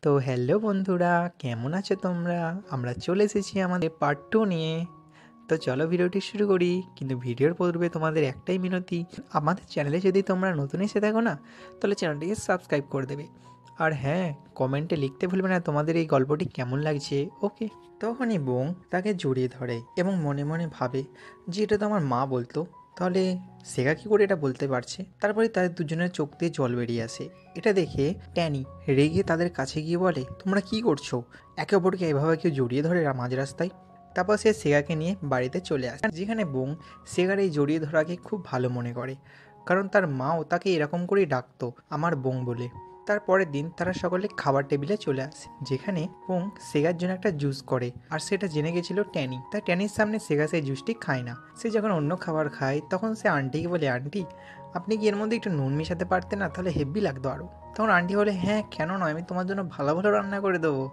তো হ্যালো বন্ধুরা, কেমন আছো তোমরা? আমরা চলে এসেছি আমাদের পার্ট 2 নিয়ে। তো চলো ভিডিওটি শুরু করি। কিন্তু ভিডিওর পূর্বে তোমাদের একটাই মিনতি, আমাদের চ্যানেলে যদি তোমরা নতুন এসে থাকো না, তাহলে চ্যানেলটিকে সাবস্ক্রাইব করে দেবে। আর হ্যাঁ, কমেন্টে লিখতে ভুলবে না তোমাদের এই গল্পটি কেমন লাগছে। ওকে। তখনই বোন তাকে জড়িয়ে ধরে এবং মনে মনে ভাবে যে এটা তো আমার মা বলতো, তাহলে সেগা কী করে এটা বলতে পারছে। তারপরে তাদের দুজনের চোখ দিয়ে জল বেরিয়ে আসে। এটা দেখে ট্যানি রেগে তাদের কাছে গিয়ে বলে, তোমরা কি করছো? একে অপরকে এভাবে কেউ জড়িয়ে ধরে মাঝ রাস্তায়? তারপর সে সেগাকে নিয়ে বাড়িতে চলে আসে, যেখানে বোন সেগার এই জড়িয়ে ধরাকে খুব ভালো মনে করে, কারণ তার মাও তাকে এরকম করেই ডাকতো, আমার বোন বলে। তারপরের দিন তারা সকলে খাবার টেবিলে চলে আসে, যেখানে বোন সেগার জন্য একটা জুস করে, আর সেটা জেনে গেছিল ট্যানি। তাই ট্যানির সামনে সেগা সেই জুসটি খায় না। সে যখন অন্য খাবার খায় তখন সে আন্টিকে বলে, আন্টি আপনি কি এর মধ্যে একটু নুন মেশাতে পারতেন না, তাহলে হেভি লাগতো আরও। তখন আন্টি বলে, হ্যাঁ কেন নয়, আমি তোমার জন্য ভালো ভালো রান্না করে দেবো,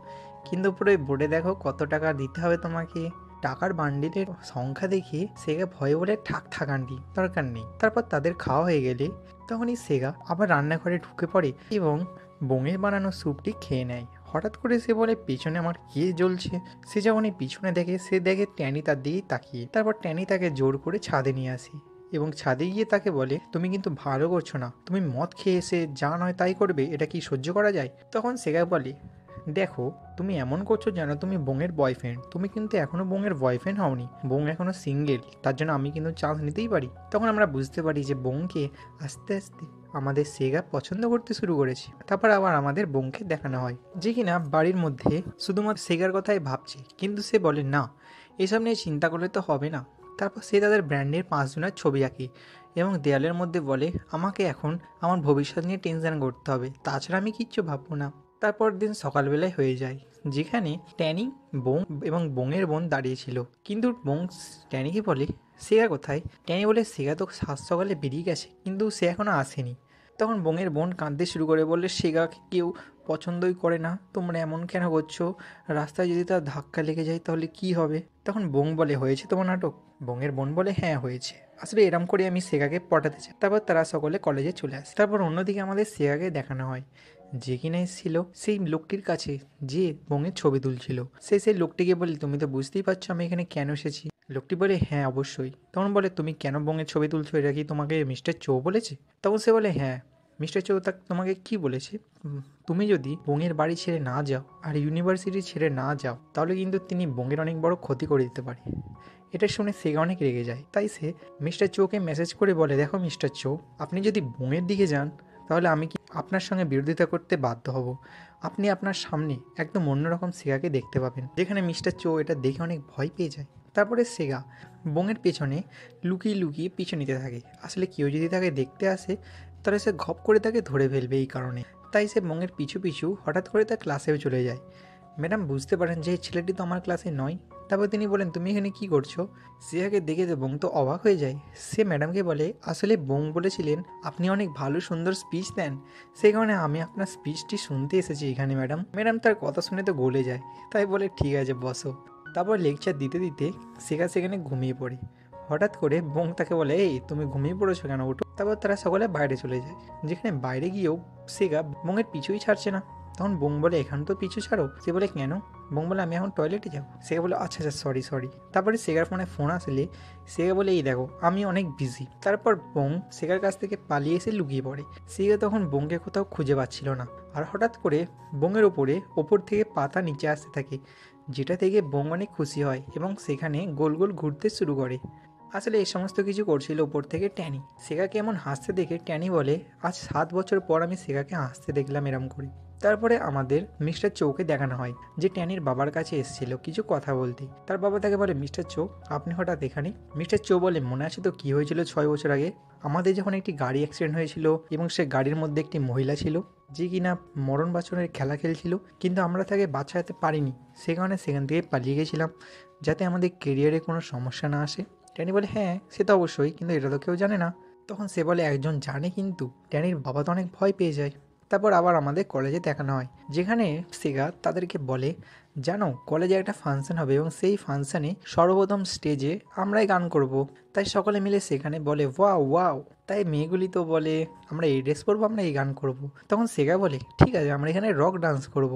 কিন্তু পুরো বোর্ডে দেখো কত টাকা দিতে হবে তোমাকে। টাকার বান্ডিলের সংখ্যা দেখে সেগা ভয়ে বলে, ঠাক আন্টি, দরকার নেই। তারপর তাদের খাওয়া হয়ে গেলে তখনই সেগা আবার রান্নাঘরে ঢুকে পড়ে এবং বোঙের বানানো স্যুপটি খেয়ে নেয়। হঠাৎ করে সে বলে, পেছনে আমার কে জ্বলছে। সে যখনই পিছনে দেখে, সে দেখে ট্যানি তার দিকেই তাকিয়ে। তারপর ট্যানি তাকে জোর করে ছাদে নিয়ে আসে এবং ছাদে গিয়ে তাকে বলে, তুমি কিন্তু ভালো করছো না, তুমি মদ খেয়ে এসে যা নয় তাই করবে, এটা কি সহ্য করা যায়? তখন সেগা বলে, দেখো তুমি এমন করছো যেন তুমি বোঙের বয়ফ্রেন্ড, তুমি কিন্তু এখনও বোঙের বয়ফ্রেন্ড হওনি, বোং এখনও সিঙ্গেল, তার জন্য আমি কিন্তু চান্স নিতেই পারি। তখন আমরা বুঝতে পারি যে বোংকে আস্তে আস্তে আমাদের সেগা পছন্দ করতে শুরু করেছে। তারপর আবার আমাদের বোংকে দেখানো হয় যে কিনা বাড়ির মধ্যে শুধুমাত্র সেগার কথাই ভাবছে, কিন্তু সে বলে না, এসব নিয়ে চিন্তা করলে তো হবে না। তারপর সে তাদের ব্র্যান্ডের 5 জনের ছবি আঁকে এবং দেয়ালের মধ্যে বলে, আমাকে এখন আমার ভবিষ্যৎ নিয়ে টেনশন করতে হবে, তাছাড়া আমি কিচ্ছু ভাববো না। তারপর দিন সকালবেলায় হয়ে যায়, যেখানে ট্যানি, বোং এবং বোংয়ের বোন দাঁড়িয়েছিল, কিন্তু বোং ট্যানিকে বলে, সেগা কোথায়? ট্যানি বলে, সেগা তো সাত সকালে বেরিয়ে গেছে, কিন্তু সে এখনও আসেনি। তখন বোংয়ের বোন কাঁদতে শুরু করে, বললে, সেগাকে কেউ পছন্দই করে না, তোমরা এমন কেন করছো? রাস্তায় যদি তার ধাক্কা লেগে যায় তাহলে কি হবে? তখন বোং বলে, হয়েছে তোমার নাটক? বোংয়ের বোন বলে, হ্যাঁ হয়েছে, আসলে এরম করে আমি সেগাকে পটাতে চাই। তারপর তারা সকলে কলেজে চলে আসে। তারপর অন্যদিকে আমাদের সেগাকে দেখানো হয়, যে কিনা এসেছিল সেই লোকটির কাছে যে বোঙের ছবি তুলছিল। সেই লোকটিকে বলে, তুমি তো বুঝতেই পারছো আমি এখানে কেন এসেছি? লোকটি বলে, হ্যাঁ অবশ্যই। তখন বলে, তুমি কেন বোঙের ছবি তুলছো, এটা কি তোমাকে মিস্টার চৌ বলেছে? তখন সে বলে, হ্যাঁ মিস্টার চৌ তোমাকে কি বলেছে? তুমি যদি বোঙের বাড়ি ছেড়ে না যাও আর ইউনিভার্সিটি ছেড়ে না যাও, তাহলে কিন্তু তিনি বোঙের অনেক বড় ক্ষতি করে দিতে পারে। এটা শুনে সেগা অনেক রেগে যায়, তাই সে মিস্টার চৌকে মেসেজ করে বলে, দেখো মিস্টার চৌ, আপনি যদি বোঙের দিকে যান তাহলে আমি কি আপনার সঙ্গে বিরোধিতা করতে বাধ্য হব। আপনি আপনার সামনে একদম অন্যরকম সেগাকে দেখতে পাবেন। যেখানে মিস্টার চৌ এটা দেখে অনেক ভয় পেয়ে যায়। তারপরে সেগা বোঙের পেছনে লুকিয়ে লুকিয়ে পিছু নিতে থাকে। আসলে কেউ যদি তাকে দেখতে আসে তাহলে সে ঘপ করে তাকে ধরে ফেলবে, এই কারণে। তাই সে বোঙের পিছু পিছু হঠাৎ করে তার ক্লাসেও চলে যায়। ম্যাডাম বুঝতে পারেন যে এই ছেলেটি তো আমার ক্লাসে নয়। তারপর তিনি বলেন, তুমি এখানে কি করছো? সিয়াকে দেখে বোং তো অবাক হয়ে যায়। সে ম্যাডামকে বলে, আসলে বোং বলেছিলেন আপনি অনেক ভালো সুন্দর স্পিচ দেন, সেই কারণে আমি আপনার স্পিচটি শুনতে এসেছি এখানে ম্যাডাম। ম্যাডাম তার কথা শুনে তো গলে যায়, তাই বলে, ঠিক আছে বসো। তারপর লেকচার দিতে দিতে সেগা সেখানে ঘুমিয়ে পড়ে। হঠাৎ করে বোং তাকে বলে, এই তুমি ঘুমিয়ে পড়েছো কেন, ওঠো। তারপর তারা সকলে বাইরে চলে যায়, যেখানে বাইরে গিয়েও সেগা বোঙের পিছুই ছাড়ছে না। তখন বোং বলে, এখান তো পিছু ছাড়ো। সে বলে, কেন? বোং বলে, আমি এখন টয়লেটে যাবো। সেগা বলে, আচ্ছা আচ্ছা সরি। তারপরে সেগার ফোনে ফোন আসলে সেগা বলে, এই দেখো আমি অনেক বিজি। তারপর বোং সেগার কাছ থেকে পালিয়ে এসে লুকিয়ে পড়ে। সেগা তখন বোংকে কোথাও খুঁজে পাচ্ছিল না, আর হঠাৎ করে বোংয়ের ওপর থেকে পাতা নিচে আসতে থাকে, যেটা থেকে বোং অনেক খুশি হয় এবং সেখানে গোল গোল ঘুরতে শুরু করে। আসলে এই সমস্ত কিছু করছিল ওপর থেকে ট্যানি। সেগাকে এমন হাসতে দেখে ট্যানি বলে, আজ 7 বছর পর আমি সেগাকে হাসতে দেখলাম এরম করে। তারপরে আমাদের মিস্টার চৌকে দেখানো হয়, যে ট্যানির বাবার কাছে এসেছিল কিছু কথা বলতে। তার বাবা তাকে বলে, মিস্টার চৌ আপনি হঠাৎ এখানে? মিস্টার চৌ বলে, মনে আছে তো কি হয়েছিল 6 বছর আগে আমাদের যখন একটি গাড়ি অ্যাক্সিডেন্ট হয়েছিল এবং সে গাড়ির মধ্যে একটি মহিলা ছিল যে কিনা মরণ বাঁচনের খেলা খেলছিল, কিন্তু আমরা তাকে বাঁচাতে পারিনি, সে কারণে সেখান থেকে পালিয়ে গেছিলাম যাতে আমাদের কেরিয়ারে কোনো সমস্যা না আসে। ট্যানি বলে, হ্যাঁ সে তো অবশ্যই, কিন্তু এটা তো কেউ জানে না। তখন সে বলে, একজন জানে, কিন্তু ট্যানির বাবা তো অনেক ভয় পেয়ে যায়। তারপর আবার আমাদের কলেজে দেখানো হয়, যেখানে সেগা তাদেরকে বলে, জানো কলেজে একটা ফাংশন হবে এবং সেই ফাংশনে সর্বপ্রথম স্টেজে আমরাই গান করব। তাই সকলে মিলে সেখানে বলে ওয়াও ওয়াও। তাই মেয়েগুলি তো বলে আমরা এই ড্রেস পরবো, আমরা এই গান করব। তখন সেগা বলে ঠিক আছে, আমরা এখানে রক ডান্স করব।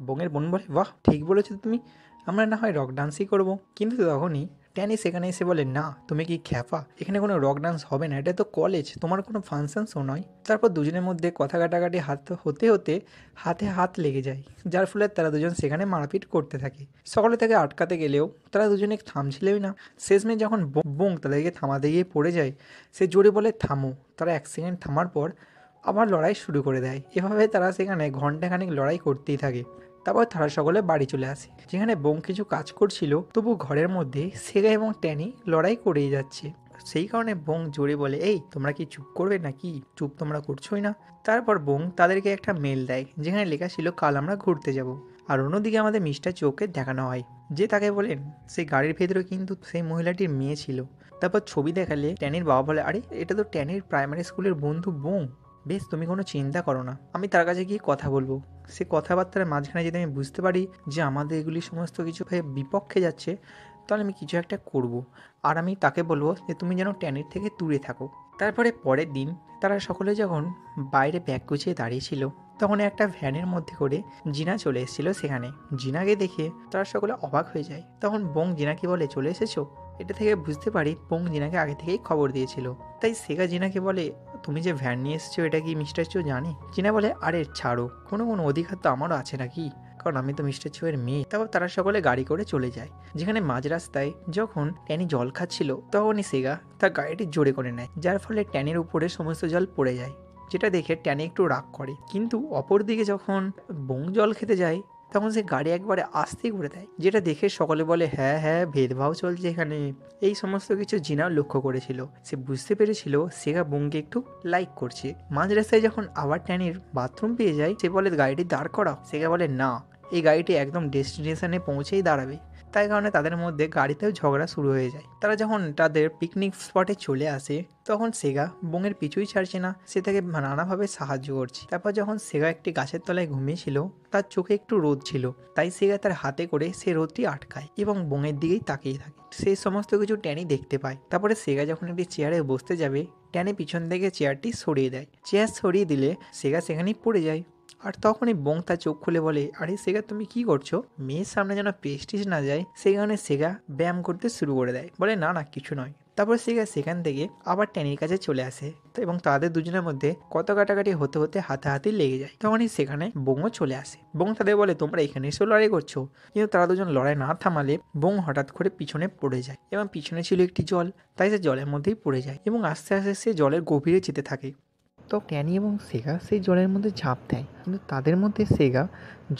বঙের বোন বলে বাহ ঠিক বলেছো তুমি, আমরা না হয় রক ডান্সই করব। কিন্তু তখনই ট্যানি সেখানে এসে বলে না তুমি কি খ্যাপা, এখানে কোনো রক ডান্স হবে না, এটা তো কলেজ, তোমার কোনো ফাংশনসও নয়। তারপর দুজনের মধ্যে কথা কাটাকাটি হতে হতে হাতে হাত লেগে যায়, যার ফলে তারা দুজন সেখানে মারপিট করতে থাকে। সকলে তাকে আটকাতে গেলেও তারা দুজনে থামছিলই না। শেষমে যখন বোং তাদেরকে থামাতে গিয়ে পড়ে যায়, সে জোরে বলে থামো। তারা 1 সেকেন্ড থামার পর আবার লড়াই শুরু করে দেয়। এভাবে তারা সেখানে ঘন্টাখানিক লড়াই করতেই থাকে। তারপর তারা সকলে বাড়ি চলে আসে, যেখানে বোং কিছু কাজ করছিল, তবু ঘরের মধ্যে সেগা এবং ট্যানি লড়াই করেই যাচ্ছে। সেই কারণে বোং জোরে বলে এই তোমরা কি চুপ করবে নাকি, চুপ তোমরা করছোই না। তারপর বোং তাদেরকে একটা মেল দেয়, যেখানে লেখা ছিল কাল আমরা ঘুরতে যাব। আর অন্যদিকে আমাদের মিস্টার চোখকে দেখানো হয়, যে তাকে বলেন সেই গাড়ির ভেতরে কিন্তু সেই মহিলাটির মেয়ে ছিল। তারপর ছবি দেখালে ট্যানির বাবা বলে আরে এটা তো ট্যানির প্রাইমারি স্কুলের বন্ধু বোং, বেশ তুমি কোনো চিন্তা করো না, আমি তার কাছে গিয়ে কথা বলবো। সে কথাবার্তার মাঝখানে যদি আমি বুঝতে পারি যে আমাদের এগুলি সমস্ত কিছু বিপক্ষে যাচ্ছে, তাহলে আমি কিছু একটা করব। আর আমি তাকে বলবো যে তুমি যেন ট্যানির থেকে দূরে থাকো। তারপরে পরের দিন তারা সকলে যখন বাইরে ব্যাগ গুছিয়ে দাঁড়িয়েছিল, তখন একটা ভ্যানের মধ্যে করে জিনা চলে এসেছিলো সেখানে। জিনাকে দেখে তারা সকলে অবাক হয়ে যায়। তখন বোং জিনাকে বলে চলে এসেছো। এটা থেকে বুঝতে পারি বোং জিনাকে আগে থেকেই খবর দিয়েছিল। তাই সেগা জিনাকে বলে তুমি যে ভ্যান নিয়ে এসেছো এটা কি মিস্টার চো জানে? জিনা বলে আরে ছাড়ো, কোনো অধিকার তো আমারও আছে নাকি, কারণ আমি তো মিস্টার চো এর মেয়ে। তারপর তারা সকলে গাড়ি করে চলে যায়, যেখানে মাঝ রাস্তায় যখন ট্যানি জল খাচ্ছিল, তখনই সেগা তার গাড়িটি জোরে করে নেয়, যার ফলে ট্যানির উপরে সমস্ত জল পড়ে যায়। যেটা দেখে ট্যানি একটু রাগ করে, কিন্তু অপরদিকে যখন বোং জল খেতে যায়, তখন সে গাড়ি একবারে আস্তেই করে দেয়, যেটা দেখে সকলে বলে হ্যাঁ হ্যাঁ ভেদভাব চলছে এখানে। এই সমস্ত কিছু জিনাও লক্ষ্য করেছিল। সে বুঝতে পেরেছিল সেগা বোংকে একটু লাইক করছে। মাঝ রাস্তায় যখন আবার ট্যানির বাথরুম পেয়ে যায়, সে বলে গাড়িটি দাঁড় করাও। সেগা বলে না, এই গাড়িটি একদম ডেস্টিনেশনে পৌঁছেই দাঁড়াবে। তাই কারণে তাদের মধ্যে গাড়িতেও ঝগড়া শুরু হয়ে যায়। তারা যখন তাদের পিকনিক স্পটে চলে আসে, তখন সেগা বোংয়ের পিছুই ছাড়ছে না, সে তাকে নানাভাবে সাহায্য করছে। তারপর যখন সেগা একটি গাছের তলায় ঘুমিয়েছিল, তার চোখে একটু রোদ ছিল, তাই সেগা তার হাতে করে সে রোদটি আটকায় এবং বোংয়ের দিকেই তাকিয়ে থাকে। সেই সমস্ত কিছু ট্যানি দেখতে পায়। তারপরে সেগা যখন একটি চেয়ারে বসতে যাবে, ট্যানি পিছন থেকে চেয়ারটি সরিয়ে দেয়। চেয়ার সরিয়ে দিলে সেগা সেখানেই পড়ে যায়। আর তখনই বোং তার চোখ খুলে বলে আরে সেগা তুমি কি করছো, মেয়ের সামনে যেন পেস্টিজ না যায়, সেই কারণে সেগা ব্যায়াম করতে শুরু করে দেয়। বলে না না কিছু নয়। তারপর সেগা সেখান থেকে আবার ট্যানির কাছে চলে আসে, এবং তাদের দুজনের মধ্যে কত কাটাকাটি হতে হতে হাতাহাতি লেগে যায়। তখনই সেখানে বোংও চলে আসে। বোং তাদের বলে তোমরা এখানে এসেও লড়াই করছো। কিন্তু তারা দুজন লড়াই না থামালে বোং হঠাৎ করে পিছনে পড়ে যায়, এবং পিছনে ছিল একটি জল, তাই সে জলের মধ্যেই পড়ে যায় এবং আস্তে আস্তে সে জলের গভীরে যেতে থাকে। তো ট্যানি এবং সেগা সেই জলের মধ্যে ঝাঁপ দেয়, কিন্তু তাদের মধ্যে সেগা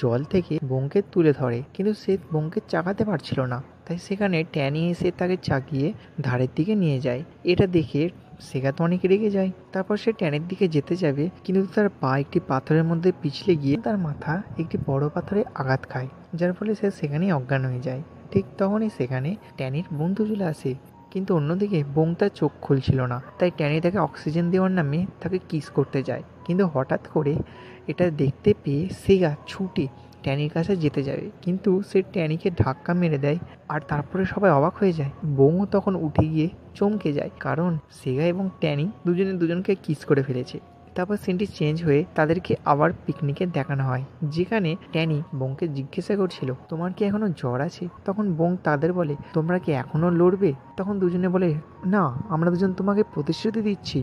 জল থেকে বোংকে তুলে ধরে, কিন্তু সে বোংকে চাকাতে পারছিল না। তাই সেখানে ট্যানি এসে তাকে চাকিয়ে ধারের দিকে নিয়ে যায়। এটা দেখে সেগা তো অনেক রেগে যায়। তারপর সে ট্যানের দিকে যেতে যাবে, কিন্তু তার পা একটি পাথরের মধ্যে পিছলে গিয়ে তার মাথা একটি বড় পাথরে আঘাত খায়, যার ফলে সে সেখানেই অজ্ঞান হয়ে যায়। ঠিক তখনই সেখানে ট্যানির বন্ধু চলে আসে, কিন্তু অন্যদিকে বোং তার চোখ খুলছিল না। তাই ট্যানি তাকে অক্সিজেন দেওয়ার নামে তাকে কিস করতে যায়, কিন্তু হঠাৎ করে এটা দেখতে পেয়ে সেগা ছুটে ট্যানির কাছে যেতে যাবে, কিন্তু সে ট্যানিকে ধাক্কা মেরে দেয়। আর তারপরে সবাই অবাক হয়ে যায়। বোংও তখন উঠে গিয়ে চমকে যায়, কারণ সেগা এবং ট্যানি দুজনে দুজনকে কিস করে ফেলেছে। তারপর সিনটি চেঞ্জ হয়ে তাদেরকে আবার পিকনিকে দেখানো হয়, যেখানে ট্যানি বোংকে জিজ্ঞাসা করছিল তোমার কি এখনো জ্বর আছে। তখন বোং তাদের বলে তোমরা কি এখনো লড়বে। তখন দুজনে বলে না, আমরা দুজন তোমাকে প্রতিশ্রুতি দিচ্ছি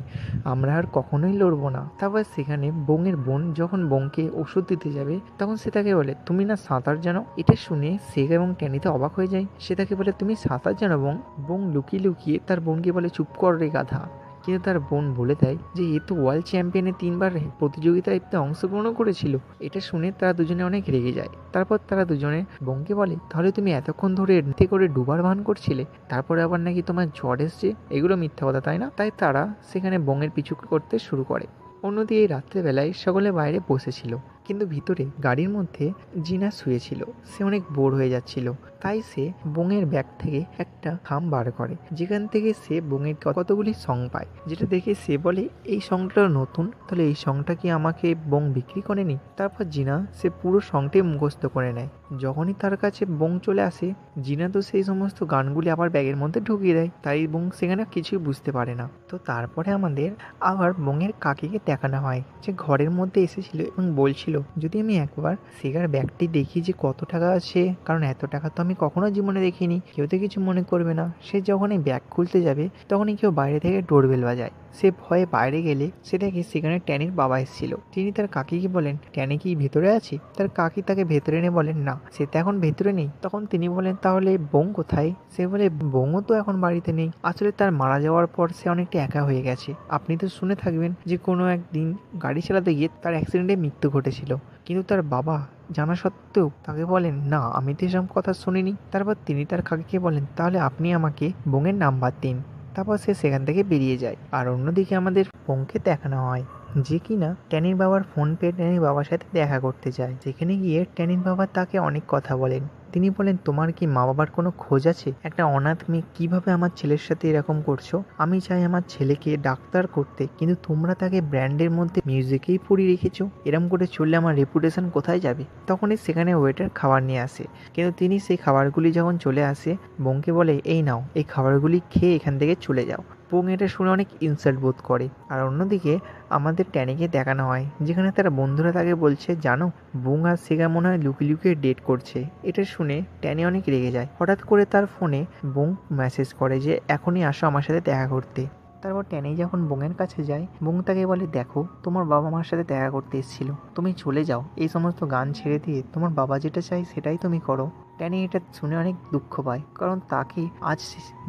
আমরা আর কখনোই লড়বো না। তারপর সেখানে বোংয়ের বোন যখন বোংকে ওষুধ দিতে যাবে, তখন সে তাকে বলে তুমি না সাঁতার জানো। এটা শুনে সেগা এবং ট্যানিতে অবাক হয়ে যায়। সে তাকে বলে তুমি সাঁতার জানো বোং। বোং লুকিয়ে লুকিয়ে তার বোনকে বলে চুপ কর রে গাধা। কিন্তু তার বোন বলে দেয় যে এ তো ওয়ার্ল্ড চ্যাম্পিয়নে 3বার প্রতিযোগিতায় অংশগ্রহণ করেছিল। এটা শুনে তারা দুজনে অনেক রেগে যায়। তারপর তারা দুজনে বোংকে বলে তাহলে তুমি এতক্ষণ ধরে এতে করে ডুবার ভান করছিলে, তারপরে আবার নাকি তোমার জ্বর এসছে, এগুলো মিথ্যা কথা তাই না। তাই তারা সেখানে বোংয়ের পিছু করতে শুরু করে। অন্যদিকে এই রাত্রেবেলায় সকলে বাইরে বসেছিল, কিন্তু ভিতরে গাড়ির মধ্যে জিনা শুয়েছিল। সে অনেক বোর হয়ে যাচ্ছিল, তাই সে বংয়ের ব্যাগ থেকে একটা খাম বার করে, যেখান থেকে সে বংয়ের কতগুলি সং পায়, যেটা দেখে সে বলে এই সংটা নতুন, তাহলে এই সংটা কি আমাকে বং বিক্রি করেনি? তারপর জিনা সে পুরো সংটাই মুখস্থ করে নেয়। যখনই তার কাছে বং চলে আসে, জিনা তো সেই সমস্ত গানগুলি আবার ব্যাগের মধ্যে ঢুকিয়ে দেয়, তাই বং সেখানে কিছুই বুঝতে পারে না। তো তারপরে আমাদের আবার বংয়ের কাকিকে দেখানো হয়, যে ঘরের মধ্যে এসেছিল এবং বলছিল যদি আমি একবার সেগার ব্যাগটি দেখি যে কত টাকা আছে, কারণ এত টাকা তো আমি কখনো জীবনে দেখিনি, কেউ তো কিছু মনে করবে না। সে যখন এই ব্যাগ খুলতে যাবে তখনই কেউ বাইরে থেকে ডোরবেল বাজায়। সে ভয়ে বাইরে গেলে সেটাকে সেখানে ট্যানির বাবা এসেছিল। তিনি তার কাকিকে বলেন ট্যানি কি ভেতরে আছে? তার কাকি তাকে ভেতরে এনে বলেন না, সে তো এখন ভেতরে নেই। তখন তিনি বলেন তাহলে বং কোথায়? সে বলে বংও তো এখন বাড়িতে নেই, আসলে তার মারা যাওয়ার পর সে অনেকটা একা হয়ে গেছে। আপনি তো শুনে থাকবেন যে কোনো একদিন গাড়ি চালাতে গিয়ে তার অ্যাক্সিডেন্টে মৃত্যু ঘটেছিল, কিন্তু তার বাবা জানা সত্ত্বেও তাকে বলেন না, আমি তো এসব কথা শুনিনি। তারপর তিনি তার কাকিকে বলেন তাহলে আপনি আমাকে বংয়ের নাম্বার দিন। তারপর সে সেখান থেকে বেরিয়ে যায়। আর অন্যদিকে আমাদের বংকে দেখানো হয় যে কিনা ট্যানির বাবার ফোন পেয়ে ট্যানির বাবার সাথে দেখা করতে যায়। যেখানে গিয়ে ট্যানির বাবা তাকে অনেক কথা বলেন। তিনি বলেন তোমার কি মা বাবার কোনো খোঁজ আছে? একটা অনাথ মেয়ে কিভাবে আমার ছেলের সাথে এরকম করছো? আমি চাই আমার ছেলেকে ডাক্তার করতে, কিন্তু তোমরা তাকে ব্র্যান্ডের মধ্যে মিউজিকেই পড়িয়ে রেখেছো। এরম করে চললে আমার রেপুটেশন কোথায় যাবে? তখনই সেখানে ওয়েটার খাবার নিয়ে আসে, কিন্তু তিনি সেই খাবারগুলি যখন চলে আসে বংকে বলে এই নাও, এই খাবারগুলি খেয়ে এখান থেকে চলে যাও। বং এটা শুনে অনেক ইনসাল্ট বোধ করে। আর অন্যদিকে আমাদের ট্যানিকে দেখানো হয় যেখানে তার বন্ধুরা তাকে বলছে জানো বং আর সেগা মনে হয় লুকিয়ে লুকিয়ে ডেট করছে। এটা শুনে ট্যানি অনেক রেগে যায়। হঠাৎ করে তার ফোনে বং মেসেজ করে যে এখনই আসো আমার সাথে দেখা করতে। তারপর ট্যানি যখন বংয়ের কাছে যায়, বং তাকে বলে দেখো তোমার বাবা আমার সাথে দেখা করতে এসেছিল, তুমি চলে যাও, এই সমস্ত গান ছেড়ে দিয়ে তোমার বাবা যেটা চাই সেটাই তুমি করো। ট্যানি এটা শুনে অনেক দুঃখ পায়, কারণ তাকে আজ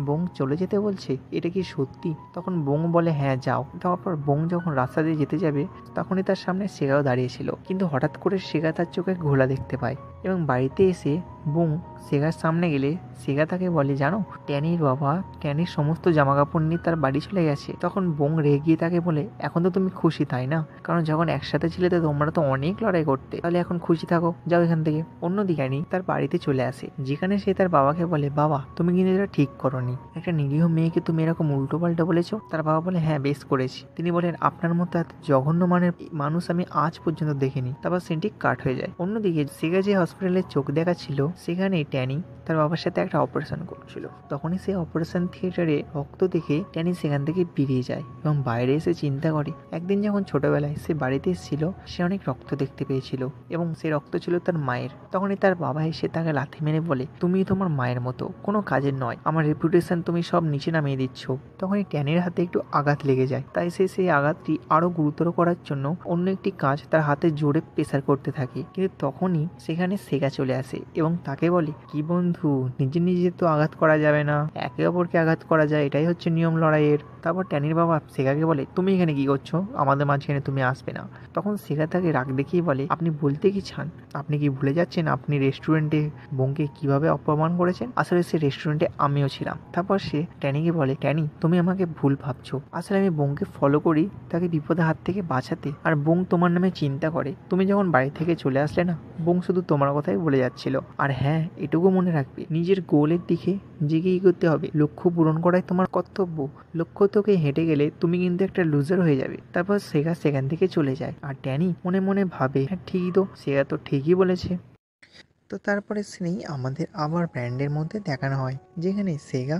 বং চলে যেতে বলছে, এটা কি সত্যি? তখন বং বলে হ্যাঁ যাও। তারপর বং যখন রাস্তা দিয়ে যেতে যাবে তখনই তার সামনে সেগাও দাঁড়িয়েছিল, কিন্তু হঠাৎ করে সেগা তার চোখে ঘোলা দেখতে পায় এবং বাড়িতে এসে বং সেগার সামনে গেলে সেগা তাকে বলে জানো ট্যানির বাবা ট্যানির সমস্ত জামা কাপড় নিয়ে তার বাড়ি চলে গেছে। তখন বং রেগে গিয়ে তাকে বলে এখন তো তুমি খুশি তাই না? কারণ যখন একসাথে ছিলে তো তোমরা তো অনেক লড়াই করতে, তাহলে এখন খুশি থাকো, যাও এখান থেকে। অন্যদিকে তার বাড়িতে চলে আসে, যেখানে সে তার বাবাকে বলে বাবা তুমি কিন্তু এটা ঠিক করনি, একটা নিরীহ মেয়েকে তুমি এরকম উল্টো পাল্টা বলেছো। তার বাবা বলে হ্যাঁ বেশ করেছি। তিনি বলেন আপনার মতো এত জঘন্য মানের মানুষ আমি আজ পর্যন্ত দেখিনি। তারপর সিনটি কাট হয়ে যায়। অন্যদিকে সেগা যে হসপিটালে চোখ দেখা ছিল সেখানে ট্যানি তার বাবার সাথে একটা অপারেশন করছিল। তখনই সেই অপারেশন থিয়েটারে রক্ত দেখে ট্যানি সেখান থেকে বেরিয়ে যায় এবং বাইরে এসে চিন্তা করে একদিন যখন ছোটবেলায় সে বাড়িতে এসেছিল সে অনেক রক্ত দেখতে পেয়েছিল এবং সেই রক্ত ছিল তার মায়ের। তখনই তার বাবা এসে তাকে লাথি মেরে বলে তুমি তোমার মায়ের মতো কোনো কাজের নয়, আমার রেপুটেশন তুমি সব নিচে নামিয়ে দিচ্ছ। তখনই ট্যানির হাতে একটু আঘাত লেগে যায়, তাই সে সেই আঘাতটি আরো গুরুতর করার জন্য অন্য একটি কাজ তার হাতে জোরে প্রেসার করতে থাকে। কিন্তু তখনই সেখানে সেগা চলে আসে এবং তাকে বলে কি বন্ধু নিজে নিজে তো আঘাত করা যাবে না, একে অপরকে আঘাত করা যায়, এটাই হচ্ছে নিয়ম লড়াইয়ের। তারপর ট্যানির বাবা সেগাকে বলে তুমি এখানে কি করছো, আমাদের মাঝখানে তুমি আসবে না। তখন সেগা তাকে রাগ দেখিয়ে বলে আপনি বলতে কি চান? আপনি কি ভুলে যাচ্ছেন আপনি রেস্টুরেন্টে বংকে কিভাবে অপমান করেছেন? আসলে সে রেস্টুরেন্টে আমিও ছিলাম। তারপর সে ট্যানিকে বলে ট্যানি তুমি আমাকে ভুল ভাবছো, আসলে আমি বংকে ফলো করি তাকে বিপদের হাত থেকে বাঁচাতে, আর বং তোমার নামে চিন্তা করে। তুমি যখন বাড়ি থেকে চলে আসলে না বং শুধু তোমার কথাই বলে যাচ্ছিল। আর হ্যাঁ এটুকু মনে রাখবে নিজের গোলের দিকে জেগে এগোতে হবে, লক্ষ্য পূরণ করাই তোমার কর্তব্য। লক্ষ্য থেকে হেঁটে গেলে তুমি কিন্তু একটা লুজার হয়ে যাবে। তারপর সেগা সেখান থেকে চলে যায় আর ট্যানি মনে মনে ভাবে হ্যাঁ ঠিকই তো, সেগা তো ঠিকই বলেছে। তো তারপরে সিনেই আমাদের আবার ব্র্যান্ডের মধ্যে দেখানো হয় যেখানে সেগা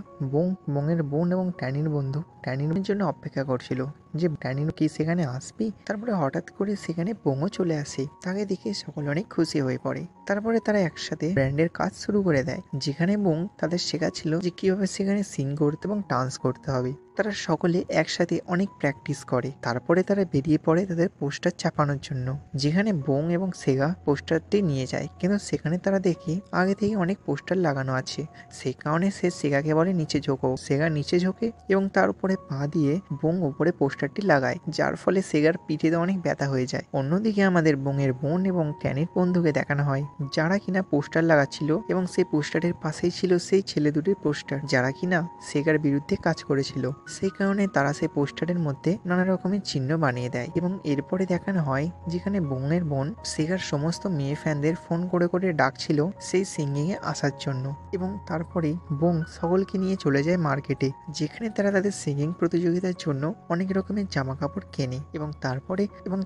বংয়ের বোন এবং ট্যানির বন্ধু ট্যানির জন্য অপেক্ষা করছিল যে ট্যানির কি সেখানে আসবি। তারপরে হঠাৎ করে সেখানে বংও চলে আসে, তাকে দেখে সকলে অনেক খুশি হয়ে পড়ে। তারপরে তারা একসাথে ব্র্যান্ডের কাজ শুরু করে দেয়, যেখানে বং তাদের শেখাচ্ছিল যে কিভাবে সেখানে সিং করতে এবং ডান্স করতে হবে। তারা সকলে একসাথে অনেক প্র্যাকটিস করে। তারপরে তারা বেরিয়ে পড়ে তাদের পোস্টার ছাপানোর জন্য, যেখানে বং এবং সেগা পোস্টারটি নিয়ে যায়, কিন্তু সেখানে তারা দেখে আগে থেকে অনেক পোস্টার লাগানো আছে। সেই কারণে সে সেগাকে বলে নিচে ঝোঁকো। সেগা নিচে ঝোঁকে এবং তার উপরে তলায় পা দিয়ে বং উপরে পোস্টারটি লাগায়, যার ফলে সেগার পিঠেতে অনেক ব্যথা হয়ে যায়। অন্যদিকে আমাদের বংয়ের বোন এবং ট্যানির বন্ধুকে দেখানো হয়, যারা কিনা পোস্টার লাগাচ্ছিল এবং সেই পোস্টারের পাশেই ছিল সেই ছেলে দুটির পোস্টার, যারা কিনা সেগার বিরুদ্ধে কাজ করেছিল। সেই কারণে তারা সেই পোস্টারের মধ্যে নানা রকমের চিহ্ন বানিয়ে দেয় এবং এরপরে দেখানো হয় যেখানে বংয়ের বোন সেগার সমস্ত মেয়ে ফ্যানদের ফোন করে করে ডাকছিল সেই সিঙ্গিং এ আসার জন্য। এবং তারপরে বং সকলকে নিয়ে চলে যায় মার্কেটে, যেখানে তারা তাদের সিঙ্গিং প্রতিযোগিতার জন্য অনেক রকমের জামা কাপড় কেনে এবং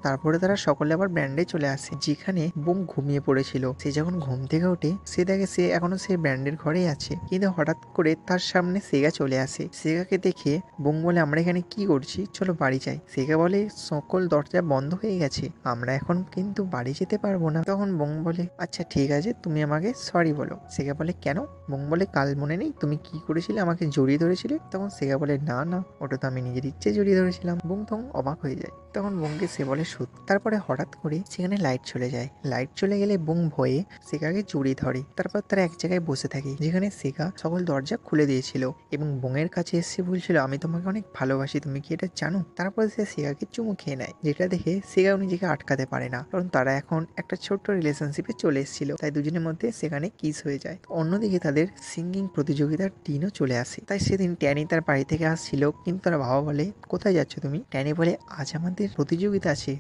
তারপরে তারা সকলে আবার ব্র্যান্ডে চলে আসে, যেখানে বং ঘুমিয়ে পড়েছিল। সে যখন ঘুম থেকে ওঠে সে দেখে সে এখনো সেই ব্র্যান্ডের ঘরেই আছে, কিন্তু হঠাৎ করে তার সামনে সেগা চলে আসে। সেগাকে দেখে বং বলে, আমরা এখানে কি করছি, চলো বাড়ি যাই। সেগা বলে, সকল দরজা বন্ধ হয়ে গেছে, আমরা এখন কিন্তু বাড়ি যেতে পারবো না। তখন বং বলে, আচ্ছা ঠিক আছে, তুমি আমাকে সরি বলো। সেগা বলে, কেন? বং বলে, কাল মনে নেই তুমি কি করেছিলে, আমাকে জড়িয়ে ধরেছিলে? তখন সেগা বলে, না না, ওটা তো আমি নিজের ইচ্ছে জড়িয়ে ধরেছিলাম। বং তখন অবাক হয়ে যায়। তখন বংকে সে বলে, সত্যি? তারপরে হঠাৎ করে সেখানে লাইট চলে যায়। লাইট চলে গেলে বং ভয়ে সেগাকে জড়িয়ে ধরে। তারপর তারা এক জায়গায় বসে থাকে, যেখানে সেগা সকল দরজা খুলে দিয়েছিল এবং বংয়ের কাছে এসে বলছিল, আমি তোমাকে অনেক ভালোবাসি, তুমি কি এটা জানো? তারপরে সে সেগাকে চুমু খেয়ে নেয়, যেটা দেখে সেগাও নিজেকে আটকাতে পারে না, কারণ তারা এখন একটা ছোট্ট রিলেশনশিপে চলে এসেছিল, তাই দুজনের মধ্যে সেখানে কিস হয়ে যায়। অন্যদিকে তাদের সিঙ্গিং প্রতিযোগিতার দিনও চলে আসে। তাই সেদিন ট্যানি তার বাড়ি থেকে আসছিল, কিন্তু তার বাবা বলে, কোথায় যাচ্ছ তুমি? ট্যানি বলে, আজ আমাদের প্রতিযোগিতা আছে,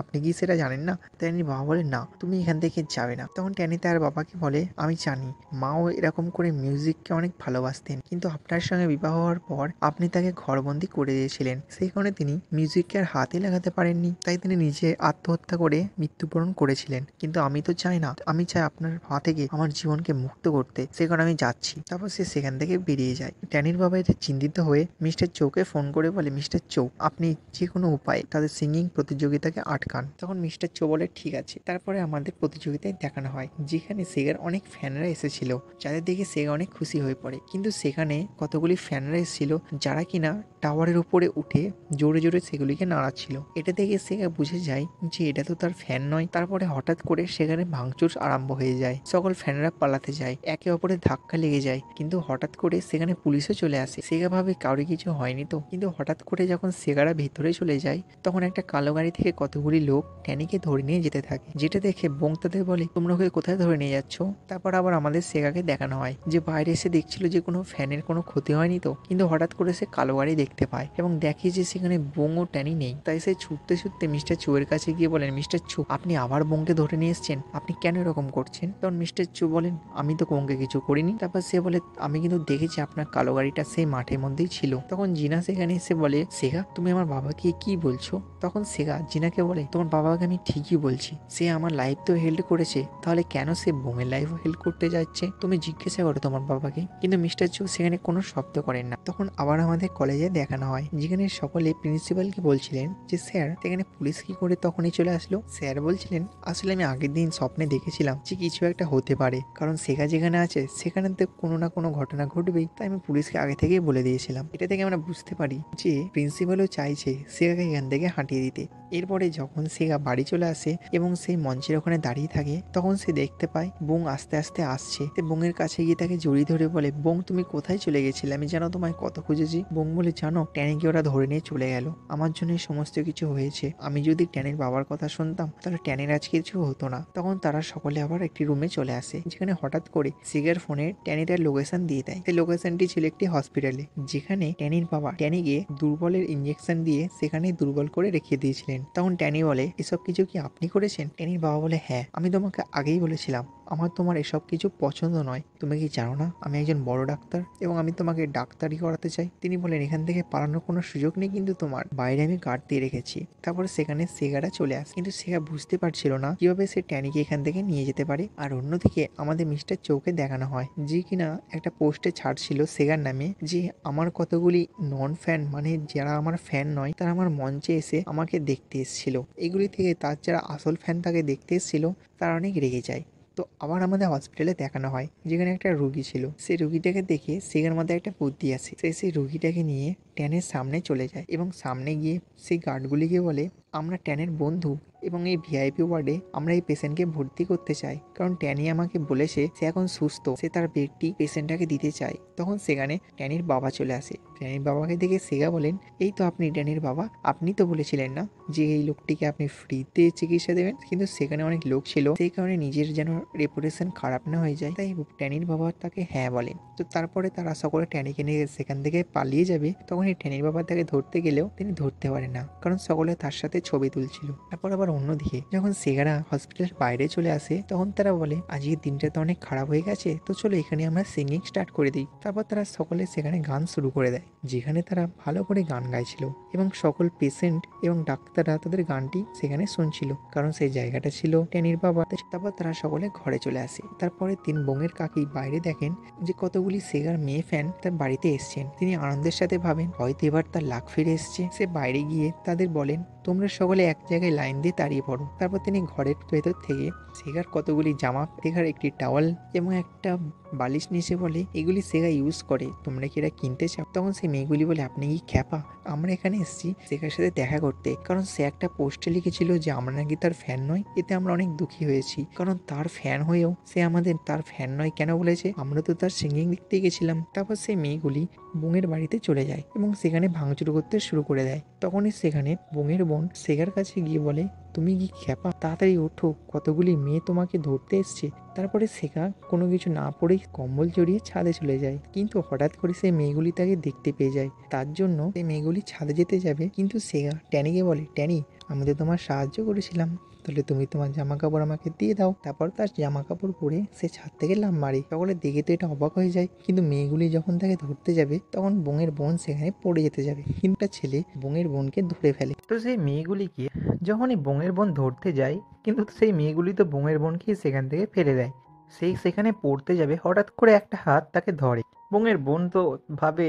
আপনি কি সেটা জানেন না? ট্যানির বাবা বলে, না, তুমি এখান থেকে যাবে না। তখন ট্যানি তার বাবাকে বলে, আমি জানি মাও এরকম করে মিউজিককে অনেক ভালোবাসতেন, কিন্তু আপনার সঙ্গে বিবাহ হওয়ার পর আপনি তাকে ঘরবন্দি করে দিয়েছিলেন, সেই কারণে তিনি মিউজিককে আর হাতে লাগাতে পারেননি, তাই তিনি নিজে আত্মহত্যা করে মৃত্যুবরণ করেছিলেন। কিন্তু আমি তো চাই না, আমি চাই আপনার হাত থেকে আমার জীবনকে মুক্ত করতে, সেই কারণে আমি যাচ্ছি। তারপর সে সেখান থেকে বেরিয়ে যায়। ট্যানির বাবা এতে চিন্তিত হয়ে মিস্টার চৌকে ফোন করে বলে, মিস্টার চৌ, আপনি যে কোনো উপায়ে তাদের সিঙ্গিং প্রতিযোগিতাকে আটকান। তখন মিস্টার চৌ বলে, ঠিক আছে। তারপরে আমাদের প্রতিযোগিতায় দেখানো হয় যেখানে সেগার অনেক ফ্যানরা এসেছিল, যাদের দেখে সেগা অনেক খুশি হয়ে পড়ে, কিন্তু সেখানে কতগুলি ফ্যানরা এসেছিল যারা কিনা টাওয়ারের উপরে উঠে জোরে জোরে সেগুলিকে নাড়াচ্ছিল। এটা দেখে সেগা বুঝে যায় যে এটা তো তার ফ্যান নয়। তারপরে হঠাৎ করে সেখানে ভাঙচুর আরম্ভ হয়ে যায়, সকল ফ্যানরা পালাতে যায়, একে অপরের ধাক্কা লেগে যায়, কিন্তু হঠাৎ করে সেখানে পুলিশও চলে আসে। সেগা ভাবে কাউরি কিছু হয়নি তো, কিন্তু হঠাৎ করে যখন সেগারা ভিতরে চলে যায় তখন একটা কালো গাড়ি থেকে কতগুলি লোক ট্যানিকে ধরে নিয়ে যেতে থাকে, যেটা দেখে বং তাদের বলে, তোমরা ওকে কোথায় ধরে নিয়ে যাচ্ছ? তারপর আবার আমাদের সেগাকে দেখানো হয় যে বাইরে এসে দেখছিল যে কোনো ফ্যানের কোনো ক্ষতি হয়নি তো, কিন্তু হঠাৎ করে সে কালো গাড়ি দেখতে পায় এবং দেখে যে সেখানে বং ও ট্যানি নেই। তাই সে ছুটতে ছুটতে মিস্টার চুয়ের কাছে গিয়ে বলেন, মিস্টার চু, আপনি আবার বংকে ধরে নিয়ে এসছেন, আপনি কেন এরকম করছেন? তখন মিস্টার চু বলেন, আমি তো বংকে কিছু করিনি। তারপর সে বলে, আমি কিন্তু দেখেছি আপনার কালো গাড়িটা সেই মাঠের মধ্যেই ছিল। তখন জিনা সেখানে এসে বলে, সেগা তুমি আমার বাবাকে কি বলছো? তখন সেগা জিনাকে বলে, তোমার বাবাকে আমি ঠিকই বলছি, সে আমার লাইফ তো হেল্প করেছে, তাহলে কেন সে বংয়ের লাইফও হেল্প করতে যাচ্ছে? তুমি জিজ্ঞাসা করো তোমার বাবাকে। কিন্তু মিস্টার চু সেখানে কোনো শব্দ করেন না। তখন আবার আমাদের কলেজে দেখানো হয় যেখানে সকলে প্রিন্সিপালকে বলছিলেন যে স্যার, সেখানে পুলিশ কি করে তখনই চলে আসলো? স্যার বলছিলেন, আসলে আমি আগের দিন স্বপ্নে দেখেছিলাম যে কিছু একটা হতে পারে, কারণ সেগা যেখানে আছে সেখানে তো কোনো না কোনো ঘটনা ঘটবেই, তাই আমি পুলিশকে আগে থেকেই বলে দিয়েছিলাম। এটা থেকে আমরা বুঝতে পারি যে প্রিন্সিপালও চাইছে সেগাকে এখান থেকে হাঁটিয়ে দিতে। এরপরে যখন সেগা বাড়ি চলে আসে এবং সেই মঞ্চের ওখানে দাঁড়িয়ে থাকে, তখন সে দেখতে পায় বং আস্তে আস্তে আসছে। বংয়ের কাছে গিয়ে তাকে জড়িয়ে ধরে বলে, বং তুমি কোথায় চলে গেছিলে? আমি জানো তোমায় কত খুঁজেছি। বং বলে, জানো ট্যানিকে ওরা ধরে নিয়ে চলে গেল, আমার জন্য সমস্ত কিছু হয়েছে, আমি যদি ট্যানির বাবার কথা শুনতাম তাহলে ট্যানির আজ কিছু হতো না। তখন তারা সকলে আবার একটি রুমে চলে আসে, যেখানে হঠাৎ করে সেগার ফোনে ট্যানি তার লোকেশন দিয়ে দেয়। সেই লোকেশনটি ছিল একটি হসপিটালে, যেখানে ট্যানির বাবা ট্যানিকে দুর্বলের ইঞ্জেকশন দিয়ে সেখানে দুর্বল করে রেখে দিয়েছিলেন। তখন ট্যানি বলে, এসব কিছু কি আপনি করেছেন? ট্যানির বাবা বলে, হ্যাঁ, আমি তোমাকে আগেই বলেছিলাম আমার তোমার এসব কিছু পছন্দ নয়, তুমি কি জানো না আমি একজন বড় ডাক্তার এবং আমি তোমাকে ডাক্তারি করাতে চাই? তিনি বলেন, এখান থেকে পালানোর কোনো সুযোগ নেই, কিন্তু তোমার বাইরে আমি গার্ড দিয়ে রেখেছি। তারপরে সেখানে সেগারা চলে আসে, কিন্তু সেগা বুঝতে পারছিল না কিভাবে সে ট্যানিকে এখান থেকে নিয়ে যেতে পারে। আর অন্যদিকে আমাদের মিস্টার চৌকে দেখানো হয় যে কিনা একটা পোস্টে ছাড়ছিল সেগার নামে, যে আমার কতগুলি নন ফ্যান, মানে যারা আমার ফ্যান নয়, তারা আমার মঞ্চে এসে আমাকে দেখতে এসেছিল। এগুলি থেকে তার যারা আসল ফ্যান তাকে দেখতে এসেছিল তারা অনেক রেগে যায়। তো আবার আমাদের হসপিটালে দেখানো হয় যেখানে একটা রুগী ছিল। সেই রুগীটাকে দেখে সেগার মধ্যে একটা বুদ্ধি আসে। সেই রুগীটাকে নিয়ে ট্যানের সামনে চলে যায় এবং সামনে গিয়ে সেই গার্ডগুলিকে বলে, আমরা ট্যানের বন্ধু এবং এই ভিআইপি ওয়ার্ডে আমরা এই পেশেন্টকে ভর্তি করতে চাই, কারণ ট্যানি আমাকে বলেছে সে এখন সুস্থ, সে তার বেডটি পেশেন্টটাকে দিতে চায়। তখন সেখানে ট্যানির বাবা চলে আসে। ট্যানির বাবাকে দেখে সেগা বলেন, এই তো আপনি ট্যানির বাবা, আপনি তো বলেছিলেন না যে এই লোকটিকে আপনি ফ্রিতে চিকিৎসা দেবেন, কিন্তু সেখানে অনেক লোক ছিল, সেই কারণে নিজের যেন রেপুটেশন খারাপ না হয়ে যায়, তাই ট্যানির বাবা তাকে হ্যাঁ বলেন। তো তারপরে তারা সকলে ট্যানিকে নিয়ে সেখান থেকে পালিয়ে যাবে। তখন এই ট্যানির বাবা তাকে ধরতে গেলেও তিনি ধরতে পারেন না, কারণ সকলে তার সাথে ছবি তুলছিল। তারপর আবার অন্যদিকে যখন সেগারা হসপিটালের বাইরে চলে আসে, তখন তারা বলে আজকের দিনটা তো অনেক খারাপ হয়ে গেছে, তো চলো এখানে আমরা সিঙ্গিং স্টার্ট করে দিই। তারপর তারা সকলে সেখানে গান শুরু করে দেয়, যেখানে তারা ভালো করে গান গাইছিল এবং সকল পেশেন্ট এবং ডাক্তাররা তাদের গানটি সেখানে শুনছিল, কারণ সেই জায়গাটা ছিল ট্যানির বাবা। তারপর তারা সকলে ঘরে চলে আসে। তারপরে তিন বোনের কাকি বাইরে দেখেন যে কতগুলি সেগার মেয়ে ফ্যান তার বাড়িতে এসছেন। তিনি আনন্দের সাথে ভাবেন হয়তো এবার তার লাক ফিরে এসছে। সে বাইরে গিয়ে তাদের বলেন, তোমরা সকলে এক জায়গায় লাইন দিয়ে দাঁড়িয়ে পড়ো। তারপর তিনি ঘরের ভেতর থেকে সেগার কতগুলি জামা, সেগার একটি টাওয়াল এবং একটা বালিশ নিচে বলে, এগুলি সেগা ইউজ করে, তোমরা কি এরা কিনতে চাও? তখন সেই মেয়েগুলি বলে, আপনি কি খ্যাপা? আমরা এখানে এসেছি সেগার সাথে দেখা করতে, কারণ সে একটা পোস্টে লিখেছিল যে আমরা নাকি তার ফ্যান নয়। এতে আমরা অনেক দুঃখী হয়েছি, কারণ তার ফ্যান হয়েও সে আমাদের তার ফ্যান নয় কেন বলেছে? আমরা তো তার সিঙ্গিং দেখতে গেছিলাম। তারপর সেই মেয়েগুলি বোনের বাড়িতে চলে যায় এবং সেখানে ভাঙচুর করতে শুরু করে দেয়। তখনই সেখানে বোনের বোন সেগার কাছে গিয়ে বলে, তুমি কি খ্যাপা? তাড়াতাড়ি ওঠো, কতগুলি মেয়ে তোমাকে ধরতে এসছে। তারপরে সেগা কোনো কিছু না পড়েই কম্বল জড়িয়ে ছাদে চলে যায়, কিন্তু হঠাৎ করে সেই মেয়েগুলি তাকে দেখতে পেয়ে যায়। তার জন্য সেই মেয়েগুলি ছাদে যেতে যাবে, কিন্তু সেগা ট্যানিকে বলে, ট্যানি আমি তো তোমার সাহায্য করেছিলাম, তাহলে তুমি তোমার জামা কাপড় আমাকে দিয়ে দাও। তারপর তার জামা কাপড় পরে সে ছাদ থেকে লাফ মারে। সকলে দেখে তো এটা অবাক হয়ে যায়, কিন্তু মেয়েগুলি যখন তাকে ধরতে যাবে তখন বোনের বোন সেখানে পড়ে যেতে যাবে, কিন্তু একটা ছেলে বোনের বোনকে ধরে ফেলে। তো সেই মেয়েগুলিকে যখনই বোনের বোন ধরতে যায়, কিন্তু সেই মেয়েগুলি তো বোনের বোনকে সেখান থেকে ফেলে দেয়। সেই সেখানে পড়তে যাবে, হঠাৎ করে একটা হাত তাকে ধরে। বোনের বোন তো ভাবে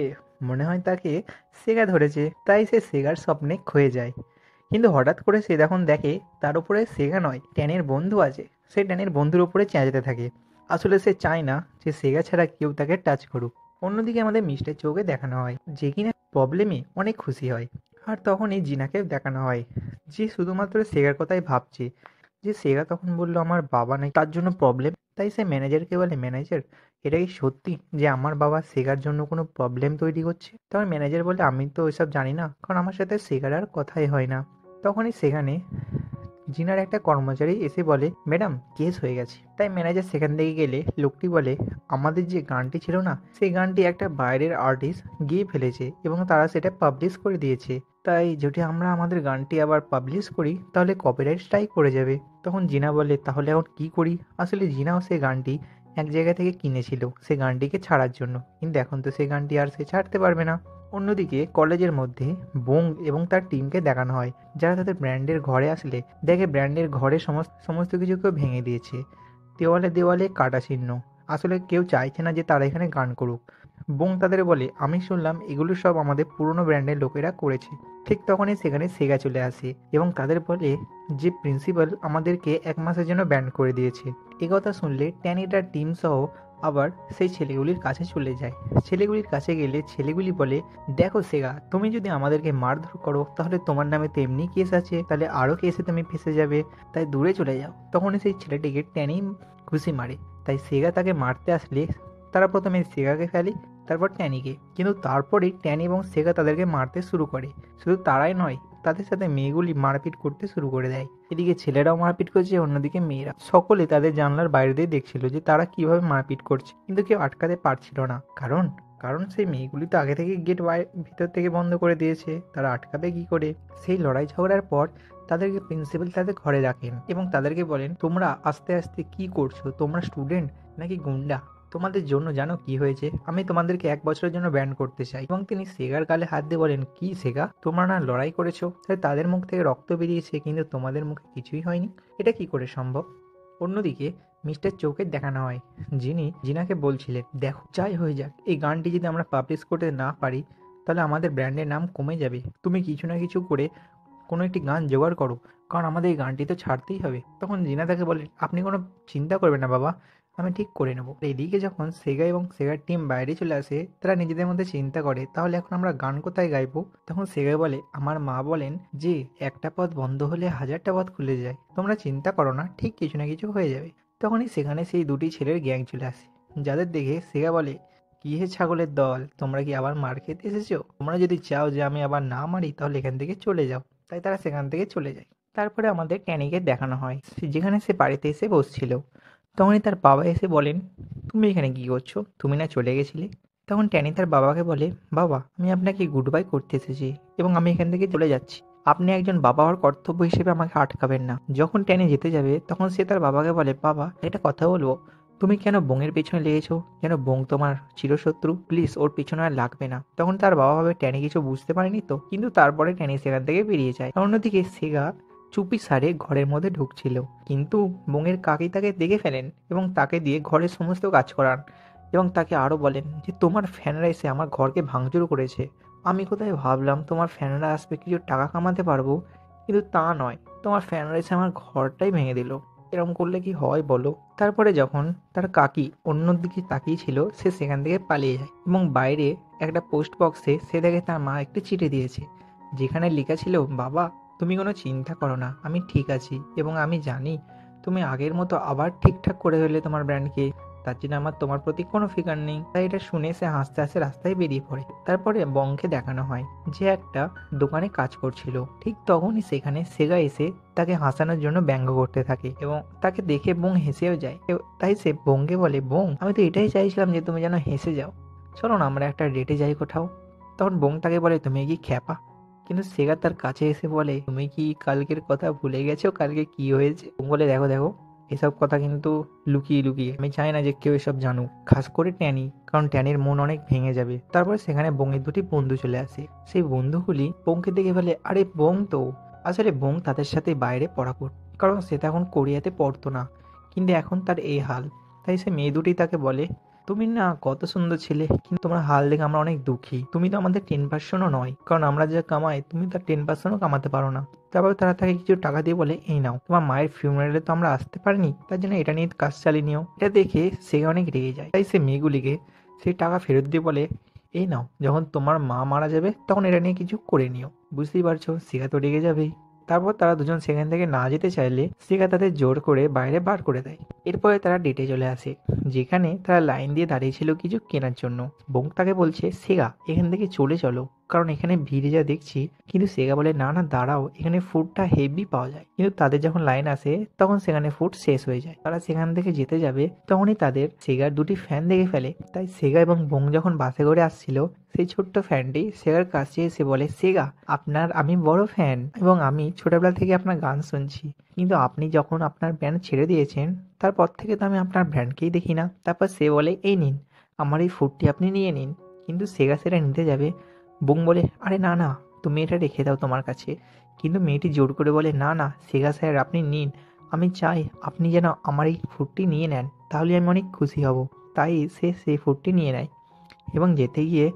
মনে হয় তাকে সেগা ধরেছে, তাই সে সেগার স্বপ্নে ক্ষয়ে যায়। কিন্তু হঠাৎ করে সে যখন দেখে তার উপরে সেগা নয়, ট্যানের বন্ধু আছে, সে ট্যানের বন্ধুর উপরে চেঁচাতে থাকে। আসলে সে চায় না যে সেগা ছাড়া কেউ তাকে টাচ করুক। অন্যদিকে আমাদের মিস্টার চৌকে দেখানো হয় যে কিনা প্রবলেমে অনেক খুশি হয়। আর তখন এই জিনাকে দেখানো হয় যে শুধুমাত্র সেগার কথাই ভাবছে। যে সেগা তখন বলল আমার বাবা নেই, তার জন্য প্রবলেম। তাই সে ম্যানেজারকে বলে, ম্যানেজার এটা কি সত্যি যে আমার বাবা সেগার জন্য কোনো প্রবলেম তৈরি করছে? তখন ম্যানেজার বলে, আমি তো ওইসব জানি না, কারণ আমার সাথে সেগার আর কথাই হয় না। তখনই সেখানে জিনার একটা কর্মচারী এসে বলে, ম্যাডাম কেস হয়ে গেছে। তাই ম্যানেজার সেখান থেকে গেলে লোকটি বলে, আমাদের যে গানটি ছিল না, সেই গানটি একটা বাইরের আর্টিস্ট গিয়ে ফেলেছে এবং তারা সেটা পাবলিশ করে দিয়েছে। তাই যদি আমরা আমাদের গানটি আবার পাবলিশ করি তাহলে কপিরাইট স্ট্রাইক পড়ে যাবে। তখন জিনা বলে, তাহলে এখন কি করি? আসলে জিনাও সেই গানটি এক জায়গা থেকে কিনেছিল সেই গানটিকে ছাড়ার জন্য, কিন্তু এখন তো সেই গানটি আর সে ছাড়তে পারবে না। অন্যদিকে কলেজের মধ্যে বোং এবং তার টিমকে দেখানো হয়, যারা তাদের ব্র্যান্ডের ঘরে আসলে দেখে ব্র্যান্ডের ঘরে সমস্ত কিছুকে ভেঙে দিয়েছে, দেওয়ালে দেওয়ালে কাটা চিহ্ন। আসলে কেউ চাইছে না যে তারা এখানে গান করুক। বোং তাদের বলে, আমি শুনলাম এগুলো সব আমাদের পুরনো ব্র্যান্ডের লোকেরা করেছে। ঠিক তখনই সেখানে সেগা চলে আসে এবং তাদের বলে যে প্রিন্সিপাল আমাদেরকে 1 মাসের জন্য ব্যান করে দিয়েছে। কথা শুনলে ট্যানিটার টিম সহ আবার সেই ছেলেগুলির কাছে চলে যায়। ছেলেগুলির কাছে গেলে ছেলেগুলি বলে, দেখো সেগা, তুমি যদি আমাদেরকে মারধর করো তাহলে তোমার নামে তো এমনি কেস আছে, তাহলে আরও কেসে তুমি ফেসে যাবে, তাই দূরে চলে যাও। তখনই সেই ছেলেটিকে ট্যানি ঘুষি মারে। তাই সেগা তাকে মারতে আসলে তারা প্রথমে সেগাকে ফেলে, তারপর ট্যানিকে, কিন্তু তারপরেই ট্যানি এবং সেগা তাদেরকে মারতে শুরু করে। শুধু তারাই নয়, তাদের সাথে মেয়েগুলি মারপিট করতে শুরু করে দেয়। এদিকে ছেলেরাও মারপিট করছে, অন্যদিকে মেয়েরা। সকলে তাদের জানলার বাইরে দিয়ে দেখছিল যে তারা কিভাবে মারপিট করছে, কিন্তু কেউ আটকাতে পারছিল না। কারণ কারণ সেই মেয়েগুলি তো আগে থেকে গেট ভিতর থেকে বন্ধ করে দিয়েছে, তারা আটকাবে কি করে? সেই লড়াই ঝগড়ার পর তাদেরকে প্রিন্সিপাল তাদের ঘরে রাখেন এবং তাদেরকে বলেন, তোমরা আস্তে আস্তে কি করছো? তোমরা স্টুডেন্ট নাকি গুন্ডা? তোমাদের জন্য জানো কি হয়েছে? আমি তোমাদেরকে 1 বছরের জন্য ব্যান করতে চাই। এবং তিনি সেগার গালে হাত দিয়ে বলেন, কি সেগা, তোমরা না লড়াই করেছো, তাই তাদের মুখ থেকে রক্ত বেরিয়েছে, কিন্তু তোমাদের মুখে কিছুই হয়নি? এটা কি করে সম্ভব? অন্যদিকে মিস্টার চৌকে দেখানো হয়, যিনি জিনাকে বলছিলেন, দেখো যাই হয়ে যাক, এই গানটি যদি আমরা পাবলিশ করতে না পারি তাহলে আমাদের ব্র্যান্ডের নাম কমে যাবে। তুমি কিছু না কিছু করে কোনো একটি গান জোগাড় করো, কারণ আমাদের এই গানটি তো ছাড়তেই হবে। তখন জিনা তাকে বলে, আপনি কোনো চিন্তা করবেন না বাবা, আমি ঠিক করে নেবো। এদিকে যখন সেগা এবং সেগার টিম বাইরে চলে আসে, তারা নিজেদের মধ্যে চিন্তা করে তাহলে এখন আমরা গান কোথায় গাইবো। তখন সেগা বলে, আমার মা বলেন যে একটা পথ বন্ধ হলে হাজারটা পথ খুলে যায়, তোমরা চিন্তা করো না, ঠিক কিছু না কিছু হয়ে যাবে। তখনই সেখানে সেই দুটি ছেলের গ্যাং চলে আসে, যাদের দেখে সেগা বলে, কি হে ছাগলের দল, তোমরা কি আবার মার খেতে এসেছো? তোমরা যদি চাও যে আমি আবার না মারি তাহলে এখান থেকে চলে যাও। তাই তারা সেখান থেকে চলে যায়। তারপরে আমাদের ট্যানিকে দেখানো হয়, যেখানে সে বাড়িতে এসে বসছিল। তখনই তার বাবা এসে বলেন, তুমি এখানে কি করছো? তুমি না চলে গেছিলে? তখন ট্যানি তার বাবাকে বলে, বাবা আমি আপনাকে গুড বাই করতে এসেছি এবং আমি এখান থেকে চলে যাচ্ছি। আপনি একজন বাবা হওয়ার কর্তব্য হিসেবে আমাকে আটকাবেন না। যখন ট্যানি যেতে যাবে তখন সে তার বাবাকে বলে, বাবা একটা কথা বলবো, তুমি কেন বোংয়ের পেছনে লেগেছো? যেন বোং তোমার চিরশত্রু, প্লিজ ওর পিছনে আর লাগবে না। তখন তার বাবা ভাবে ট্যানি কিছু বুঝতে পারেনি তো, কিন্তু তারপরে ট্যানি সেখান থেকে বেরিয়ে যায়। আর অন্যদিকে সেগা চুপি সারে ঘরের মধ্যে ঢুকছিল, কিন্তু বোংয়ের কাকি তাকে দেখে ফেলেন এবং তাকে দিয়ে ঘরের সমস্ত কাজ করান এবং তাকে আরও বলেন যে তোমার ফ্যানরা এসে আমার ঘরকে ভাঙচুর করেছে। আমি কোথায় ভাবলাম তোমার ফ্যানরা আসবে কিছু টাকা কামাতে পারবো, কিন্তু তা নয়, তোমার ফ্যানরা এসে আমার ঘরটাই ভেঙে দিল। এরকম করলে কি হয় বলো? তারপরে যখন তার কাকি অন্যদিকে তাকিয়ে ছিল, সে সেখান থেকে পালিয়ে যায় এবং বাইরে একটা পোস্ট বক্সে সে দেখে তার মা একটি চিঠি দিয়েছে, যেখানে লেখা ছিল, বাবা তুমি কোনো চিন্তা করো না, আমি ঠিক আছি এবং আমি জানি তুমি আগের মতো আবার ঠিকঠাক করে ফেললে তোমার ব্র্যান্ডকে, তার জন্য আমার তোমার প্রতি কোনো ফিকার নেই। তাই এটা শুনে সে হাসতে হাসতে রাস্তায় বেরিয়ে পড়ে। তারপরে বংকে দেখানো হয় যে একটা দোকানে কাজ করছিল। ঠিক তখনই সেখানে সেগা এসে তাকে হাসানোর জন্য ব্যঙ্গ করতে থাকে এবং তাকে দেখে বং হেসেও যায়। তাই সে বংকে বলে, বং আমি তো এটাই চাইছিলাম যে তুমি যেন হেসে যাও, চলো না আমরা একটা ডেটে যাই কোথাও। তখন বং তাকে বলে, তুমি কি খ্যাপা? কিন্তু সেগা তার কাছে এসে বলে, তুমি কি কালকের কথা ভুলে গেছো? কালকে কি হয়েছে? বলে, দেখো দেখো, এসব কথা কিন্তু লুকিয়ে লুকিয়ে, আমি চাই না যে কেউ এসব জানুক, খাস করে ট্যানি, কারণ ট্যানির মন অনেক ভেঙে যাবে। তারপরে সেখানে বংয়ের দুটি বন্ধু চলে আসে। সেই বন্ধুগুলি বংকে দেখে ফেলে, আরে বং তো। আসলে বং তাদের সাথে বাইরে পড়া করত, কারণ সে তখন কোরিয়াতে পড়তো না, কিন্তু এখন তার এই হাল। তাই সে মেয়ে দুটি তাকে বলে, তুমি না কত সুন্দর ছেলে, কিন্তু তোমার হাল দেখে আমরা অনেক দুঃখী। তুমি তো আমাদের 10%ও নয়, কারণ আমরা যা কামাই তুমি তার 10%ও কামাতে পারো না। তারপর তারা তাকে কিছু টাকা দিয়ে বলে, এই নাও, তোমার মায়ের ফিউনারেলে তো আমরা আসতে পারিনি, তার জন্য এটা নিয়ে কাজ চালিয়ে নিও। এটা দেখে সে অনেক রেগে যায়। তাই সে মেয়েগুলিকে সেই টাকা ফেরত দিয়ে বলে, এই নাও, যখন তোমার মা মারা যাবে তখন এটা নিয়ে কিছু করে নিও। বুঝতেই পারছো, সিগা তো রেগে যাবেই। তারপর তারা দুজন সেখান থেকে না যেতে চাইলে সিগা তাদের জোর করে বাইরে বার করে দেয়। এরপরে তারা ডেটে চলে আসে, যেখানে তারা লাইন দিয়ে দাঁড়িয়েছিল কিছু কেনার জন্য। বোং তাকে বলছে, সেগা এখান থেকে চলে চলো, কারণ এখানে ভিড়ে যা দেখছি। কিন্তু সেগা বলে, না না দাঁড়াও, এখানে ফুডটা হেভি পাওয়া যায়। কিন্তু তাদের যখন লাইন আসে তখন সেখানে ফুড শেষ হয়ে যায়। তারা সেখান থেকে যেতে যাবে তখনই তাদের সেগার দুটি ফ্যান দেখে ফেলে। তাই সেগা এবং বোং যখন বাসে করে আসছিল, সেই ছোট্ট ফ্যানটি সেগার কাছে এসে বলে, সেগা আপনার আমি বড় ফ্যান এবং আমি ছোটবেলা থেকে আপনার গান শুনছি, কিন্তু আপনি যখন আপনার ব্যান্ড ছেড়ে দিয়েছেন তারপর থেকে তো আমি আপনার ব্র্যান্ডকেই দেখি না। তারপর সে বলে, এই নিন, আমার এই ফুডটি আপনি নিয়ে নিন। কিন্তু সেগা সেটা নিতে যাবে, বুং বলে, আরে না না, তুমি এটা রেখে দাও তোমার কাছে। কিন্তু মেয়েটি জোর করে বলে, না না সেগা স্যার আপনি নিন, আমি চাই আপনি যেন আমার এই ফুডটি নিয়ে নেন, তাহলে আমি অনেক খুশি হব। তাই সে সেই ফুডটি নিয়ে নেয় এবং যেতে গিয়ে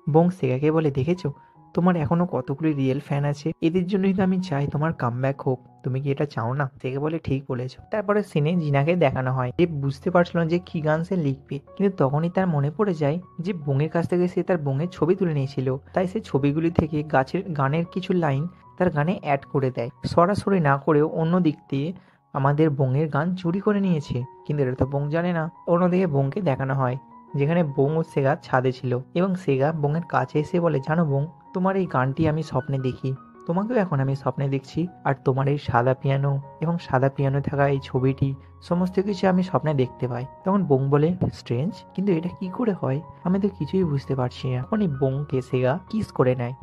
বং সেগাকে বলে, দেখেছো তোমার এখনো কতগুলি রিয়েল ফ্যান আছে, এদের জন্যই তো আমি চাই তোমার কামব্যাক হোক, তুমি কি এটা চাও না? সেগে বলে, ঠিক বলেছো। তারপরে সিনে জিনাকে দেখানো হয়, যে বুঝতে পারছিল না যে কি গান সে লিখবে, কিন্তু তখনই তার মনে পড়ে যায় যে বোংয়ের কাছ থেকে সে তার বোংয়ের ছবি তুলে নিয়েছিল। তাই সে ছবিগুলি থেকে গানের কিছু লাইন তার গানে অ্যাড করে দেয়, সরাসরি না করেও অন্য দিক দিয়ে আমাদের বোংয়ের গান চুরি করে নিয়েছে। কিন্তু এটা তো বোং জানে না। অন্যদিকে বোংকে দেখানো হয় যেখানে বোং ও সেগা ছাদে ছিল এবং সেগা বোংয়ের কাছে এসে বলে, জানো বোং, তোমার এই গানটি আমি স্বপ্নে দেখি, তোমাকেও এখন আমি স্বপ্নে দেখছি, আর তোমার এই সাদা পিয়ানো এবং সাদা পিয়ানো থাকা এই ছবিটি সমস্ত কিছু আমি স্বপ্নে দেখতে পাই। তখন বোং বলে, স্ট্রেঞ্জ, কিন্তু এটা কি করে হয়, আমি তো কিছুই বুঝতে পারছি না। তখন এই বোংকে সেগা কিস করে নেয়।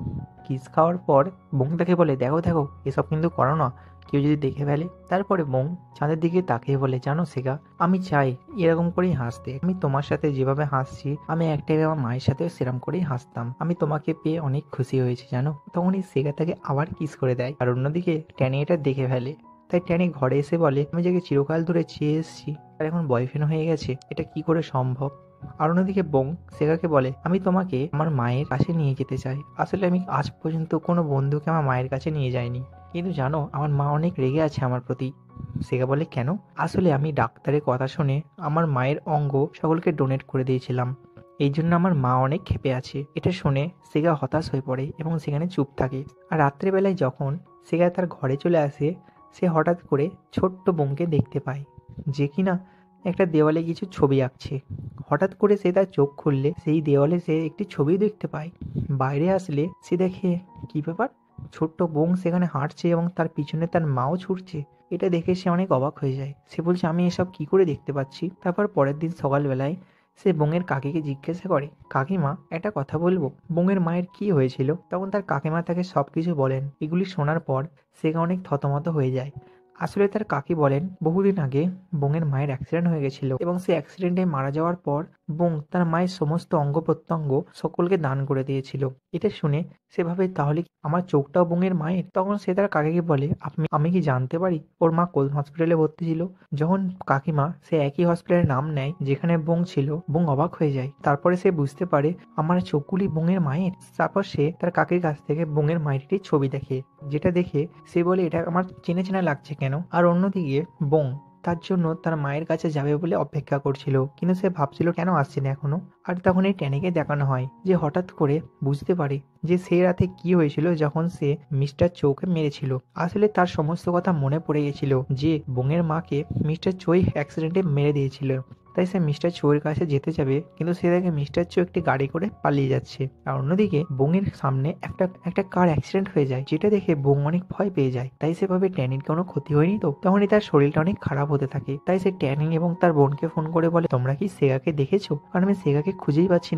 কিস খাওয়ার পর বোং তাকে বলে, দেখো দেখো, এসব কিন্তু করো না, কেউ যদি দেখে ফেলে। তারপরে বোং চাঁদের দিকে তাকিয়ে বলে, জানো সেগা, আমি চাই এরকম করেই হাসতে, আমি তোমার সাথে যেভাবে হাসছি আমি এক টাইমে আমার মায়ের সাথেও সেরকম করেই হাসতাম, আমি তোমাকে পেয়ে অনেক খুশি হয়েছি জানো। তখনই সেগা তাকে আবার কিস করে দেয়। আর অন্যদিকে ট্যানি এটা দেখে ফেলে। তাই ট্যানি ঘরে এসে বলে, আমি যাকে চিরকাল ধরে চেয়ে এসেছি তার এখন বয়ফ্রেন্ড হয়ে গেছে, এটা কি করে সম্ভব? আর অন্যদিকে বোং সেগাকে বলে, আমি তোমাকে আমার মায়ের কাছে নিয়ে যেতে চাই, আসলে আমি আজ পর্যন্ত কোনো বন্ধুকে আমার মায়ের কাছে নিয়ে যাইনি, কিন্তু জানো আমার মা অনেক রেগে আছে আমার প্রতি। সেগা বলে কেন? আসলে আমি ডাক্তারের কথা শুনে আমার মায়ের অঙ্গ সকলকে ডোনেট করে দিয়েছিলাম, এই জন্য আমার মা অনেক ক্ষেপে আছে। এটা শুনে সেগা হতাশ হয়ে পড়ে এবং সেখানে চুপ থাকে। আর রাত্রেবেলায় যখন সেগা তার ঘরে চলে আসে, সে হঠাৎ করে ছোট্ট বোনকে দেখতে পায়, যে কিনা একটা দেওয়ালে কিছু ছবি আঁকছে। হঠাৎ করে সে তার চোখ খুললে সেই দেওয়ালে সে একটি ছবি দেখতে পায়। বাইরে আসলে সে দেখে, কি ব্যাপার, ছোট্ট বোন সেখানে হাঁটছে এবং তার পিছনে তার মাও ছুটছে। এটা দেখে সে অনেক অবাক হয়ে যায়। সে বলছে আমি এসব কি করে দেখতে পাচ্ছি। তারপর পরের দিন সকালবেলায় সে বোনের কাকিকে জিজ্ঞাসা করে, কাকিমা একটা কথা বলবো, বোনের মায়ের কি হয়েছিল? তখন তার কাকিমা তাকে সবকিছু বলেন। এগুলি শোনার পর সে অনেক থতমত হয়ে যায়। আসলে তার কাকি বলেন বহুদিন আগে বোনের মায়ের অ্যাক্সিডেন্ট হয়ে গেছিল এবং সে অ্যাক্সিডেন্টে মারা যাওয়ার পর বোন তার মায়ের সমস্ত অঙ্গ প্রত্যঙ্গ সকলকে দান করে দিয়েছিল। এটা শুনে সে ভাবে তাহলে কি আমার চোখটাও বোনের মায়ের? তখন সে তার কাকিকে বলে, আমি কি জানতে পারি ওর মা কোন হসপিটালে ভর্তি ছিল? যখন কাকিমা সে একই হসপিটালের নাম নেয় যেখানে বোন ছিল, বোন অবাক হয়ে যায়। তারপরে সে বুঝতে পারে আমার চোখগুলি বোনের মায়ের। তারপর সে তার কাকির কাছ থেকে বোনের মায়ের একটি ছবি দেখে, যেটা দেখে সে বলে এটা আমার চেনা চেনা লাগছে কেন। আর অন্যদিকে বোন তার জন্য তার মায়ের কাছে যাবে বলে অপেক্ষা করছিল, কিন্তু সে ভাবছিল কেন আসছে না এখনো। আর তখন এই ট্যানিকে দেখানো হয় যে হঠাৎ করে বুঝতে পারে যে সেই রাতে কি হয়েছিল যখন সে মিস্টার চৌকে মেরেছিল। আসলে তার সমস্ত কথা মনে পড়ে গেছিল যে বোনের মাকে মিস্টার চৌই অ্যাক্সিডেন্টে মেরে দিয়েছিল। তাই সে মিস্টার চৌয়ের কাছে যেতে যাবে, কিন্তু সে দেখে মিস্টার চৌ একটি গাড়ি করে পালিয়ে যাচ্ছে। আর অন্যদিকে বোনের সামনে একটা কার অ্যাক্সিডেন্ট হয়ে যায়, যেটা দেখে বোন অনেক ভয় পেয়ে যায়। তাই সে ভাবে ট্যানির কোনো ক্ষতি হয়নি তো। তখনই তার শরীরটা অনেক খারাপ হতে থাকে। তাই সে ট্যানি এবং তার বোনকে ফোন করে বলে, তোমরা কি সেগাকে দেখেছো? কারণ আমি সেগাকে খুঁজেই পাচ্ছি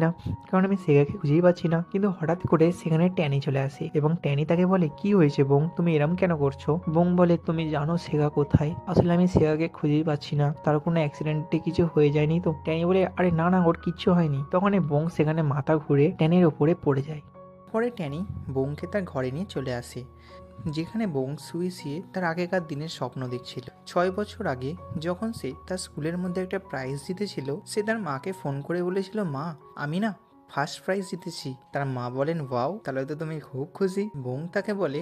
না। কিন্তু হঠাৎ করে সেখানে ট্যানি চলে আসে এবং ট্যানি তাকে বলে, কি হয়েছে বোন, তুমি এরম কেন করছো? বোন বলে, তুমি জানো সেগা কোথায়? আসলে আমি সেগাকে খুঁজেই পাচ্ছি না, তার কোনো অ্যাক্সিডেন্টে কিছু হয়ে যায়নি তো? ট্যানি বলে, আরে না না, ওর কিচ্ছু হয়নি। তখন বোন সেখানে মাথা ঘুরে ট্যানির ওপরে পড়ে যায়। পরে ট্যানি বোনকে তার ঘরে নিয়ে চলে আসে, যেখানে বোন শুয়ে শুয়ে তার আগেকার দিনের স্বপ্ন দেখছিল। 6 বছর আগে যখন সে তার স্কুলের মধ্যে একটা প্রাইজ জিতেছিল, সে তার মাকে ফোন করে বলেছিল, মা আমি না ফার্স্ট প্রাইজ জিতেছি। তার মা বলেন, ওয়াও, তাহলে তো তুমি খুব খুশি। বোন তাকে বলে,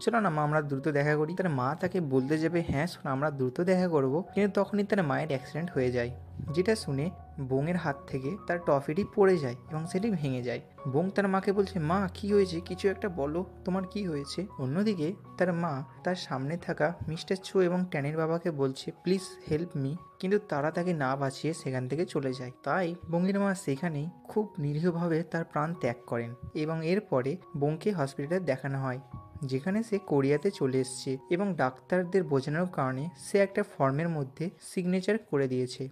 চলো না মা আমরা দ্রুত দেখা করি। তার মা তাকে বলতে যাবে, হ্যাঁ শোন আমরা দ্রুত দেখা করব, কিন্তু তখনই তার মায়ের অ্যাক্সিডেন্ট হয়ে যায়, যেটা শুনে বোনের হাত থেকে তার ট্রফিটি পড়ে যায় এবং সেটি ভেঙে যায়। বোন তার মাকে বলছে, মা কি হয়েছে, কিছু একটা বলো, তোমার কি হয়েছে? অন্যদিকে তার মা তার সামনে থাকা মিস্টার চো এবং ট্যানির বাবাকে বলছে, প্লিজ হেল্প মি, কিন্তু তারা তাকে না বাঁচিয়ে সেখান থেকে চলে যায়। তাই বোনের মা সেখানেই খুব নিরীহভাবে তার প্রাণ ত্যাগ করেন এবং এরপরে বোনকে হসপিটালে দেখানো হয়, যেখানে সে কোরিয়াতে চলে এসছে এবং ডাক্তারদের বোঝানোর কারণে সে একটা ফর্মের মধ্যে সিগনেচার করে দিয়েছে।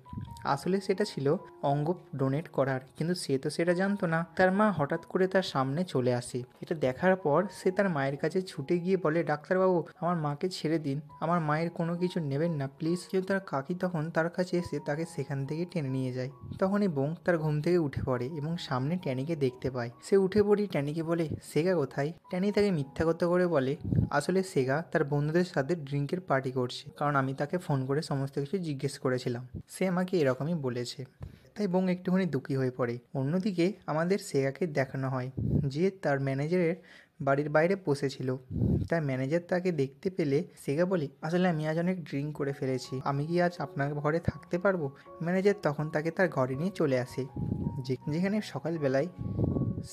আসলে সেটা ছিল অঙ্গ ডোনেট করার, কিন্তু সে তো সেটা জানতো না। তার মা হঠাৎ করে তার সামনে চলে আসে। এটা দেখার পর সে তার মায়ের কাছে ছুটে গিয়ে বলে, ডাক্তারবাবু আমার মাকে ছেড়ে দিন, আমার মায়ের কোনো কিছু নেবেন না প্লিজ। কেউ তার কাকি তখন তার কাছে এসে তাকে সেখান থেকে টেনে নিয়ে যায়। তখনই বোন তার ঘুম থেকে উঠে পড়ে এবং সামনে ট্যানিকে দেখতে পায়। সে উঠে পড়ি ট্যানিকে বলে, সেগা কোথায়? ট্যানি তাকে মিথ্যা কথা করে বলে, আসলে সেগা তার বন্ধুদের সাথে ড্রিঙ্কের পার্টি করছে, কারণ আমি তাকে ফোন করে সমস্ত কিছু জিজ্ঞেস করেছিলাম, সে আমাকে এরকমই বলেছে। তাই বোন একটুখানি দুঃখী হয়ে পড়ে। অন্যদিকে আমাদের সেগাকে দেখানো হয় যে তার ম্যানেজারের বাড়ির বাইরে বসেছিল। তার ম্যানেজার তাকে দেখতে পেলে সেগা বলে, আসলে আমি আজ অনেক ড্রিঙ্ক করে ফেলেছি, আমি কি আজ আপনার ঘরে থাকতে পারবো? ম্যানেজার তখন তাকে তার ঘরে নিয়ে চলে আসে, যেখানে সকালবেলায়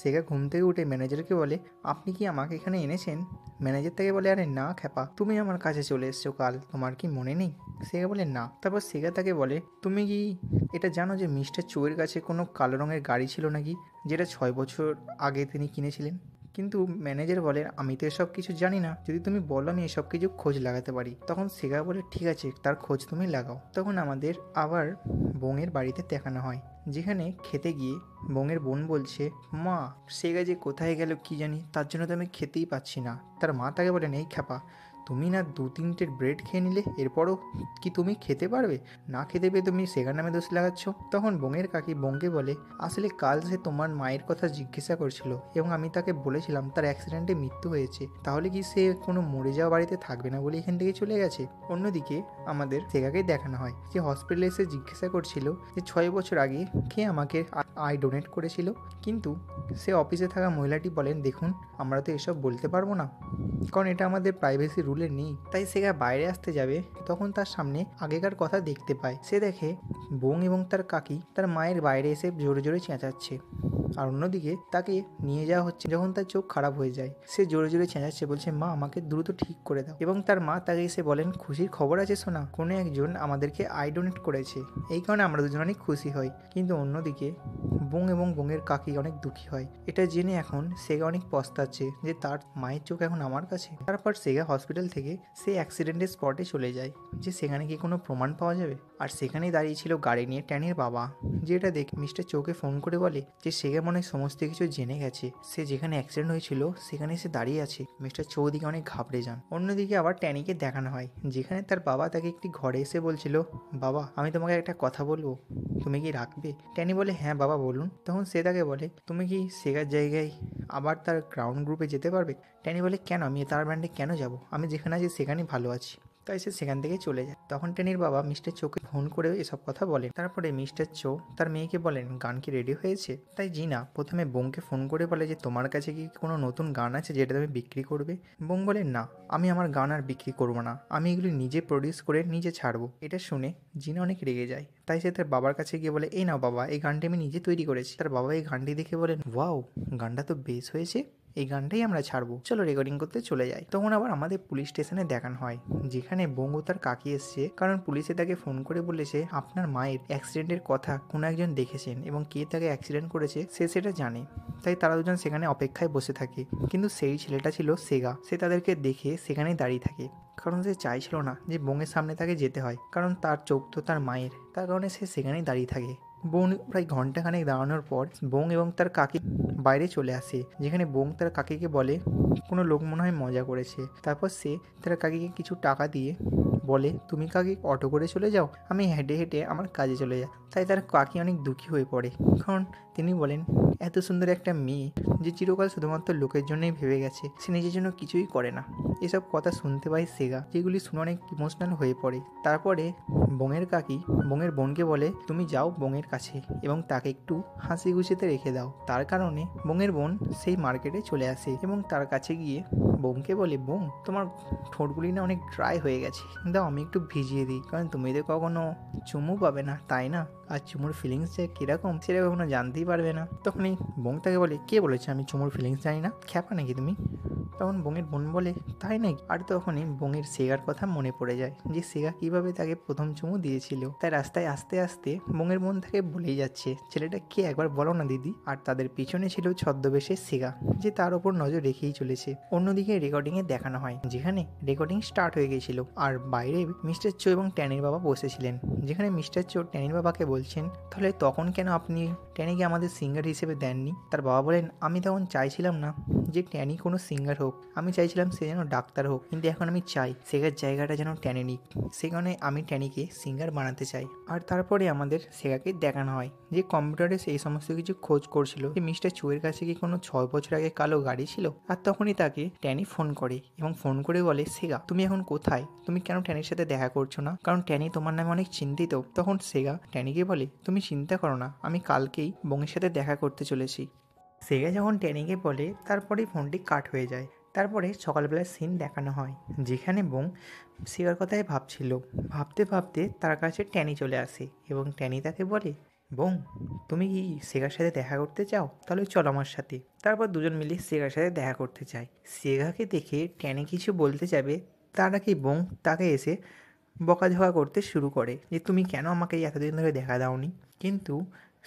সেগা ঘুম থেকে উঠে ম্যানেজারকে বলে, আপনি কি আমাকে এখানে এনেছেন? ম্যানেজার তাকে বলে, আরে না খ্যাপা, তুমি আমার কাছে চলে এসছো কাল, তোমার কি মনে নেই? সেগা বলে, না। তারপর সেগা তাকে বলে, তুমি কি এটা জানো যে মিস্টার চোয়ের কাছে কোনো কালো রঙের গাড়ি ছিল নাকি, যেটা 6 বছর আগে তিনি কিনেছিলেন? কিন্তু ম্যানেজার বলে, আমি তো এসব কিছু জানি না, যদি তুমি বলো আমি এসব কিছু খোঁজ লাগাতে পারি। তখন সেগা বলে, ঠিক আছে তার খোঁজ তুমি লাগাও। তখন আমাদের আবার বোনের বাড়িতে দেখানো হয়, যেখানে খেতে গিয়ে বোনের বোন বলছে, মা সেগা যে কোথায় গেল কি জানি, তার জন্য তো আমি খেতেই পাচ্ছি না। তার মা তাকে বলেন, এই খ্যাপা তুমি না 2-3টে ব্রেড খেয়ে নিলে, এরপরও কি তুমি খেতে পারবে? না খেতে পেয়ে তুমি সেগার নামে দোষ লাগাচ্ছ। তখন বোনের কাকি বোনকে বলে, আসলে কাল সে তোমার মায়ের কথা জিজ্ঞাসা করছিল এবং আমি তাকে বলেছিলাম তার অ্যাক্সিডেন্টে মৃত্যু হয়েছে, তাহলে কি সে কোনো মরে যাওয়া বাড়িতে থাকবে না বলে এখান থেকে চলে গেছে? অন্যদিকে আমাদের সেগাকে দেখানো হয় যে হসপিটালে এসে জিজ্ঞাসা করছিল যে 6 বছর আগে কে আমাকে আই ডোনেট করেছিল, কিন্তু সে অফিসে থাকা মহিলাটি বলেন, দেখুন আমরা তো এসব বলতে পারবো না, কারণ এটা আমাদের প্রাইভেসি রুলে নেই। তাই সেগা বাইরে আসতে যাবে, তখন তার সামনে আগেকার কথা দেখতে পায়। সে দেখে বোন এবং তার কাকি তার মায়ের বাইরে এসে জোরে জোরে চেঁচাচ্ছে, আর অন্যদিকে তাকে নিয়ে যাওয়া হচ্ছে। যখন তার চোখ খারাপ হয়ে যায়, সে জোরে জোরে চেঁচাচ্ছে, বলছে মা আমাকে দ্রুত ঠিক করে দাও। এবং তার মা তাকে এসে বলেন, খুশির খবর আছে সোনা, কোনো একজন আমাদেরকে আই ডোনেট করেছে, এই কারণে আমরা দুজন অনেক খুশি হই। কিন্তু অন্যদিকে বোন এবং বোনের কাকি অনেক দুঃখী হয়। এটা জেনে এখন সেগা অনেক পস্তাচ্ছে যে তার মায়ের চোখ এখন আমার কাছে। তারপর সেগা হসপিটাল থেকে সে অ্যাক্সিডেন্টের স্পটে চলে যায় যে সেখানে কি কোনো প্রমাণ পাওয়া যাবে। আর সেখানেই দাঁড়িয়ে ছিল গাড়ি নিয়ে ট্যানির বাবা, যেটা দেখে মিস্টার চোকে ফোন করে বলে যে সেগা মনে হয় সমস্ত কিছু জেনে গেছে, সে যেখানে অ্যাক্সিডেন্ট হয়েছিল সেখানে সে দাঁড়িয়ে আছে। মিস্টার চৌদিকে অনেক ঘাবড়ে যান। অন্যদিকে আবার ট্যানিকে দেখানো হয় যেখানে তার বাবা তাকে একটি ঘরে এসে বলছিল, বাবা আমি তোমাকে একটা কথা বলবো, তুমি কি রাখবে? ট্যানি বলে, হ্যাঁ বাবা বলুন। তখন সে তাকে বলে, তুমি কি সেগার জায়গায় আবার তার গ্রাউন্ড গ্রুপে যেতে পারবে? ট্যানি বলে, কেন, আমি তার ব্যান্ডে কেন যাব, আমি যেখানে আছি সেখানেই ভালো আছি। তাই সে সেখান থেকে চলে যায়। তখন ট্যানির বাবা মিস্টার চোকে ফোন করে এসব কথা বলেন। তারপরে মিস্টার চো তার মেয়েকে বলেন, গান কি রেডি হয়েছে? তাই জিনা প্রথমে বোনকে ফোন করে বলে যে তোমার কাছে কি কোনো নতুন গান আছে যেটা তুমি বিক্রি করবে? বোন বলে, না আমি আমার গান আর বিক্রি করবো না, আমি এগুলি নিজে প্রডিউস করে নিজে ছাড়বো। এটা শুনে জিনা অনেক রেগে যায়। তাই সে তার বাবার কাছে গিয়ে বলে, এই নাও বাবা, এই গানটি আমি নিজে তৈরি করেছি। তার বাবা এই গানটি দেখে বলেন, ওয়াও, গানটা তো বেশ হয়েছে, এই গানটাই আমরা ছাড়বো, চলো রেকর্ডিং করতে চলে যাই। তখন আবার আমাদের পুলিশ স্টেশনে দেখানো হয় যেখানে বঙ্গ তার কাকি এসছে, কারণ পুলিশে তাকে ফোন করে বলেছে আপনার মায়ের অ্যাক্সিডেন্টের কথা কোনো একজন দেখেছেন এবং কে তাকে অ্যাক্সিডেন্ট করেছে সে সেটা জানে। তাই তারা দুজন সেখানে অপেক্ষায় বসে থাকে, কিন্তু সেই ছেলেটা ছিল সেগা। সে তাদেরকে দেখে সেখানেই দাঁড়িয়ে থাকে, কারণ সে চাইছিল না যে বোনের সামনে তাকে যেতে হয়, কারণ তার চোখ তো তার মায়ের, তার কারণে সে সেখানেই দাঁড়িয়ে থাকে। বোন প্রায় ঘন্টাখানেক দাঁড়ানোর পর বোন এবং তার কাকি বাইরে চলে আসে, যেখানে বোন তার কাকিকে বলে কোনো লোক মনে হয় মজা করেছে। তারপর সে তার কাকিকে কিছু টাকা দিয়ে বলে, তুমি কাকি অটো করে চলে যাও, আমি হেঁটে হেঁটে আমার কাজে চলে যাই। তাই তার কাকি অনেক দুঃখী হয়ে পড়ে, কারণ তিনি বলেন এত সুন্দর একটা মেয়ে যে চিরকাল শুধুমাত্র লোকের জন্যই ভেবে গেছে, সে নিজের জন্য কিছুই করে না। এসব কথা শুনতে পায় সেগা, যেগুলি শুনে অনেক ইমোশনাল হয়ে পড়ে। তারপরে বোনের কাকি বোনের বোনকে বলে, তুমি যাও বোনের কাছে এবং তাকে একটু হাসি খুশিতে রেখে দাও। তার কারণে বোনের বোন সেই মার্কেটে চলে আসে এবং তার কাছে গিয়ে বোনকে বলে, বোন তোমার ঠোঁটগুলি না অনেক ড্রাই হয়ে গেছে, দাও আমি একটু ভিজিয়ে দিই, কারণ তুমি তো কখনো চুমু পাবে না তাই না, আর চুমুর ফিলিংস যে কীরকম সেটা কখনো জানতেই পারবে না। তখনই বোন তাকে বলে, কে বলেছে আমি চুমুর ফিলিংস জানি না, খ্যাপা নাকি তুমি? তখন বোনের বোন বলে, তাই নাকি? আর তখনই বোনের সেগার কথা মনে পড়ে যায় যে সেগা কিভাবে তাকে প্রথম চুমু দিয়েছিল। তাই রাস্তায় আস্তে আস্তে বোনের বোন তাকে বলেই যাচ্ছে, ছেলেটা কে একবার বলো না দিদি। আর তাদের পিছনে ছিল ছদ্মবেশে সেগা, যে তার ওপর নজর রেখেই চলেছে। অন্যদিকে রেকর্ডিংয়ে দেখানো হয় যেখানে রেকর্ডিং স্টার্ট হয়ে গিয়েছিল, আর বাইরে মিস্টার চো এবং ট্যানির বাবা বসেছিলেন, যেখানে মিস্টার চো ট্যানির বাবাকে বলছেন, তাহলে তখন কেন আপনি ট্যানিকে আমাদের সিঙ্গার হিসেবে দেননি? তার বাবা বলেন, আমি তখন চাইছিলাম না যে ট্যানি কোনো সিঙ্গার হোক, আমি চাইছিলাম সে যেন ডাক্তার হোক, কিন্তু এখন আমি চাই সেগার জায়গাটা যেন ট্যানি নিক, সে কারণে আমি ট্যানিকে সিঙ্গার বানাতে চাই। আর তারপরে আমাদের সেগাকে দেখানো হয় যে কম্পিউটারে সেই সমস্ত কিছু খোঁজ করছিল যে মিস্টার চুয়ের কাছে কি কোনো 6 বছর আগে কালো গাড়ি ছিল। আর তখনই তাকে ট্যানি ফোন করে এবং ফোন করে বলে, সেগা তুমি এখন কোথায়, তুমি কেন ট্যানির সাথে দেখা করছো না, কারণ ট্যানি তোমার নামে অনেক চিন্তিত। তখন সেগা ট্যানিকে বলে, তুমি চিন্তা করো না, আমি কালকেই বোনের সাথে দেখা করতে চলেছি। সেগা যখন ট্যানিকে বলে, তারপরেই ফোনটি কাট হয়ে যায়। তারপরে সকালবেলার সিন দেখানো হয় যেখানে বোন সেগার কথায় ভাবছিল, ভাবতে ভাবতে তার কাছে ট্যানি চলে আসে এবং ট্যানি তাকে বলে, বোন তুমি কি সেগার সাথে দেখা করতে চাও, তাহলে চলো আমার সাথে। তারপর দুজন মিলে সেগার সাথে দেখা করতে চায়। সেগাকে দেখে ট্যানি কিছু বলতে যাবে, তার আগে বোন তাকে এসে বকাঝকা করতে শুরু করে যে তুমি কেন আমাকে এতদিন ধরে দেখা দাওনি। কিন্তু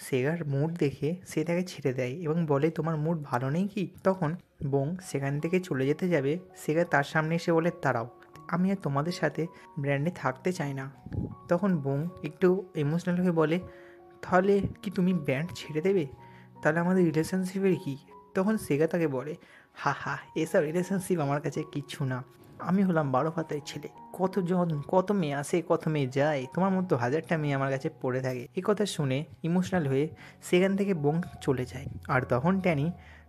সেগার মুড দেখে সে তাকে ছেড়ে দেয় এবং বলে, তোমার মুড ভালো নেই কি? তখন বোন সেখান থেকে চলে যেতে যাবে, সেগা তার সামনে এসে বলে, দাঁড়াও, আমি আর তোমাদের সাথে ব্র্যান্ডে থাকতে চাই না। তখন বোন একটু ইমোশনাল হয়ে বলে, তাহলে কি তুমি ব্যান্ড ছেড়ে দেবে? তাহলে আমাদের রিলেশনশিপের কি? তখন সেগা তাকে বলে, হা হা, এসব রিলেশনশিপ আমার কাছে কিচ্ছু না, আমি হলাম 12 পাতায় ছেলে, কতজন কত মেয়ে আসে কত মেয়ে যায়, তোমার মতো 1000টা মেয়ে আমার কাছে পড়ে থাকে। এই কথা শুনে ইমোশনাল হয়ে সেখান থেকে বোং চলে যায়। আর তখন ট্যানি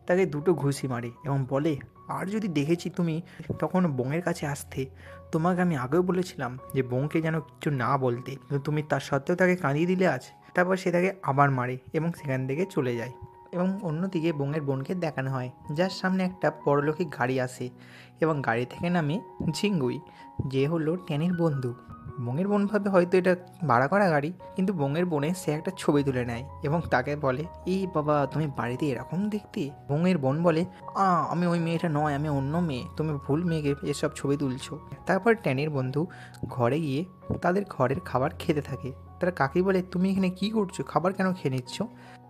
তাকে 2টো ঘুষি মারে এবং বলে, আর যদি দেখেছি তুমি তখন বোংয়ের কাছে আসতে, তোমাকে আমি আগেও বলেছিলাম যে বোংকে যেন কিছু না বলতে, কিন্তু তুমি তার সত্ত্বেও তাকে কাঁদিয়ে দিলে আজ। তারপর সে তাকে আবার মারে এবং সেখান থেকে চলে যায়। এবং অন্যদিকে বোংয়ের বোনকে দেখানো হয়, যার সামনে একটা পরলৌকিক গাড়ি আসে এবং গাড়ি থেকে নামে ঝিঙ্গুই, যে হলো ট্যানির বন্ধু। বোংয়ের বোন ভাবে হয়তো এটা ভাড়া করা গাড়ি, কিন্তু বোংয়ের বোনে সে একটা ছবি তুলে নেয় এবং তাকে বলে, এই বাবা তুমি বাড়িতে এরকম দেখতে। বোংয়ের বোন বলে, আমি ওই মেয়েটা নয়, আমি অন্য মেয়ে, তুমি ভুল মেয়েকে এসব ছবি তুলছো। তারপর ট্যানির বন্ধু ঘরে গিয়ে তাদের ঘরের খাবার খেতে থাকে। তারা কাকি বলে, তুমি এখানে কি করছো, খাবার কেন খেয়ে নিচ্ছ?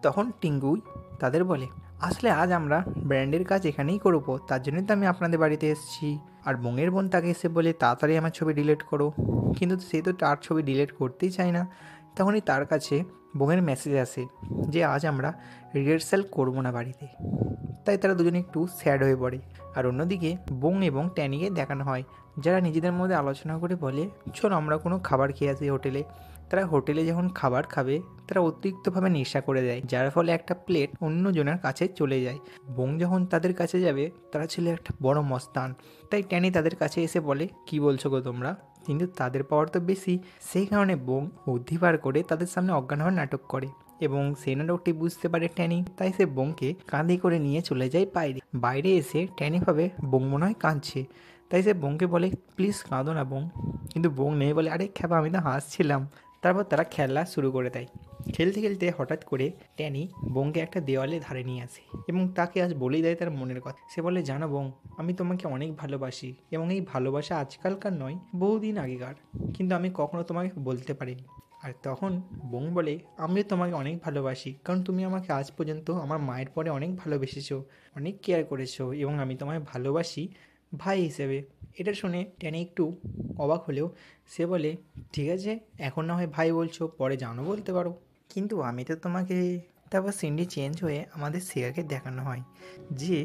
তখন টিঙ্গুই তাদের বলে, আসলে আজ আমরা ব্র্যান্ডের কাজ এখানেই করবো, তার জন্যই তো আমি আপনাদের বাড়িতে এসেছি। আর বোংয়ের বোন তাকে এসে বলে, তাড়াতাড়ি আমার ছবি ডিলিট করো, কিন্তু সে তো তার ছবি ডিলিট করতেই চায় না। তখনই তার কাছে বোংয়ের মেসেজ আসে যে আজ আমরা রিহার্সাল করবো না বাড়িতে। তাই তারা দুজনে একটু স্যাড হয়ে পড়ে। আর অন্যদিকে বোং এবং ট্যানিকে দেখানো হয়, যারা নিজেদের মধ্যে আলোচনা করে বলে, চলো আমরা কোনো খাবার খেয়ে আসি হোটেলে। তারা হোটেলে যখন খাবার খাবে, তারা অতিরিক্তভাবে নেশা করে দেয়, যার ফলে একটা প্লেট অন্যজনের কাছে চলে যায়। বোং যখন তাদের কাছে যাবে, তারা ছিল একটা বড় মস্তান। তাই ট্যানি তাদের কাছে এসে বলে, কি বলছো গো তোমরা? কিন্তু তাদের পাওয়ার তো বেশি, সেই কারণে বোং বুদ্ধি বার করে তাদের সামনে অজ্ঞান হওয়ার নাটক করে এবং সেই নাটকটি বুঝতে পারে ট্যানি। তাই সে বোংকে কাঁধে করে নিয়ে চলে যায় বাইরে। বাইরে এসে ট্যানি ভাবে বোং মনে হয় কাঁদছে, তাই সে বোংকে বলে, প্লিজ কাঁদো না বোং। কিন্তু বোং নেই বলে, আরে খ্যাপা আমি তো হাসছিলাম। তারপর তারা খেলা শুরু করে দেয়। খেলতে খেলতে হঠাৎ করে ট্যানি বোংকে একটা দেওয়ালে ধারে নিয়ে আসে এবং তাকে আজ বলেই দেয় তার মনের কথা। সে বলে, জানো বোং, আমি তোমাকে অনেক ভালোবাসি এবং এই ভালোবাসা আজকালকার নয়, বহুদিন আগেকার, কিন্তু আমি কখনো তোমাকে বলতে পারিনি। আর তখন বোং বলে, আমিও তোমাকে অনেক ভালোবাসি, কারণ তুমি আমাকে আজ পর্যন্ত আমার মায়ের পরে অনেক ভালোবেসেছো, অনেক কেয়ার করেছো এবং আমি তোমায় ভালোবাসি ভাই হিসেবে। এটা শুনে ট্যানি একটু অবাক হলেও সে বলে, ঠিক আছে, এখন না হয় ভাই বলছো, পরে জানো বলতে পারো, কিন্তু আমি তো তোমাকে। তারপর সিনটি চেঞ্জ হয়ে আমাদের সেগাকে দেখানো হয় যে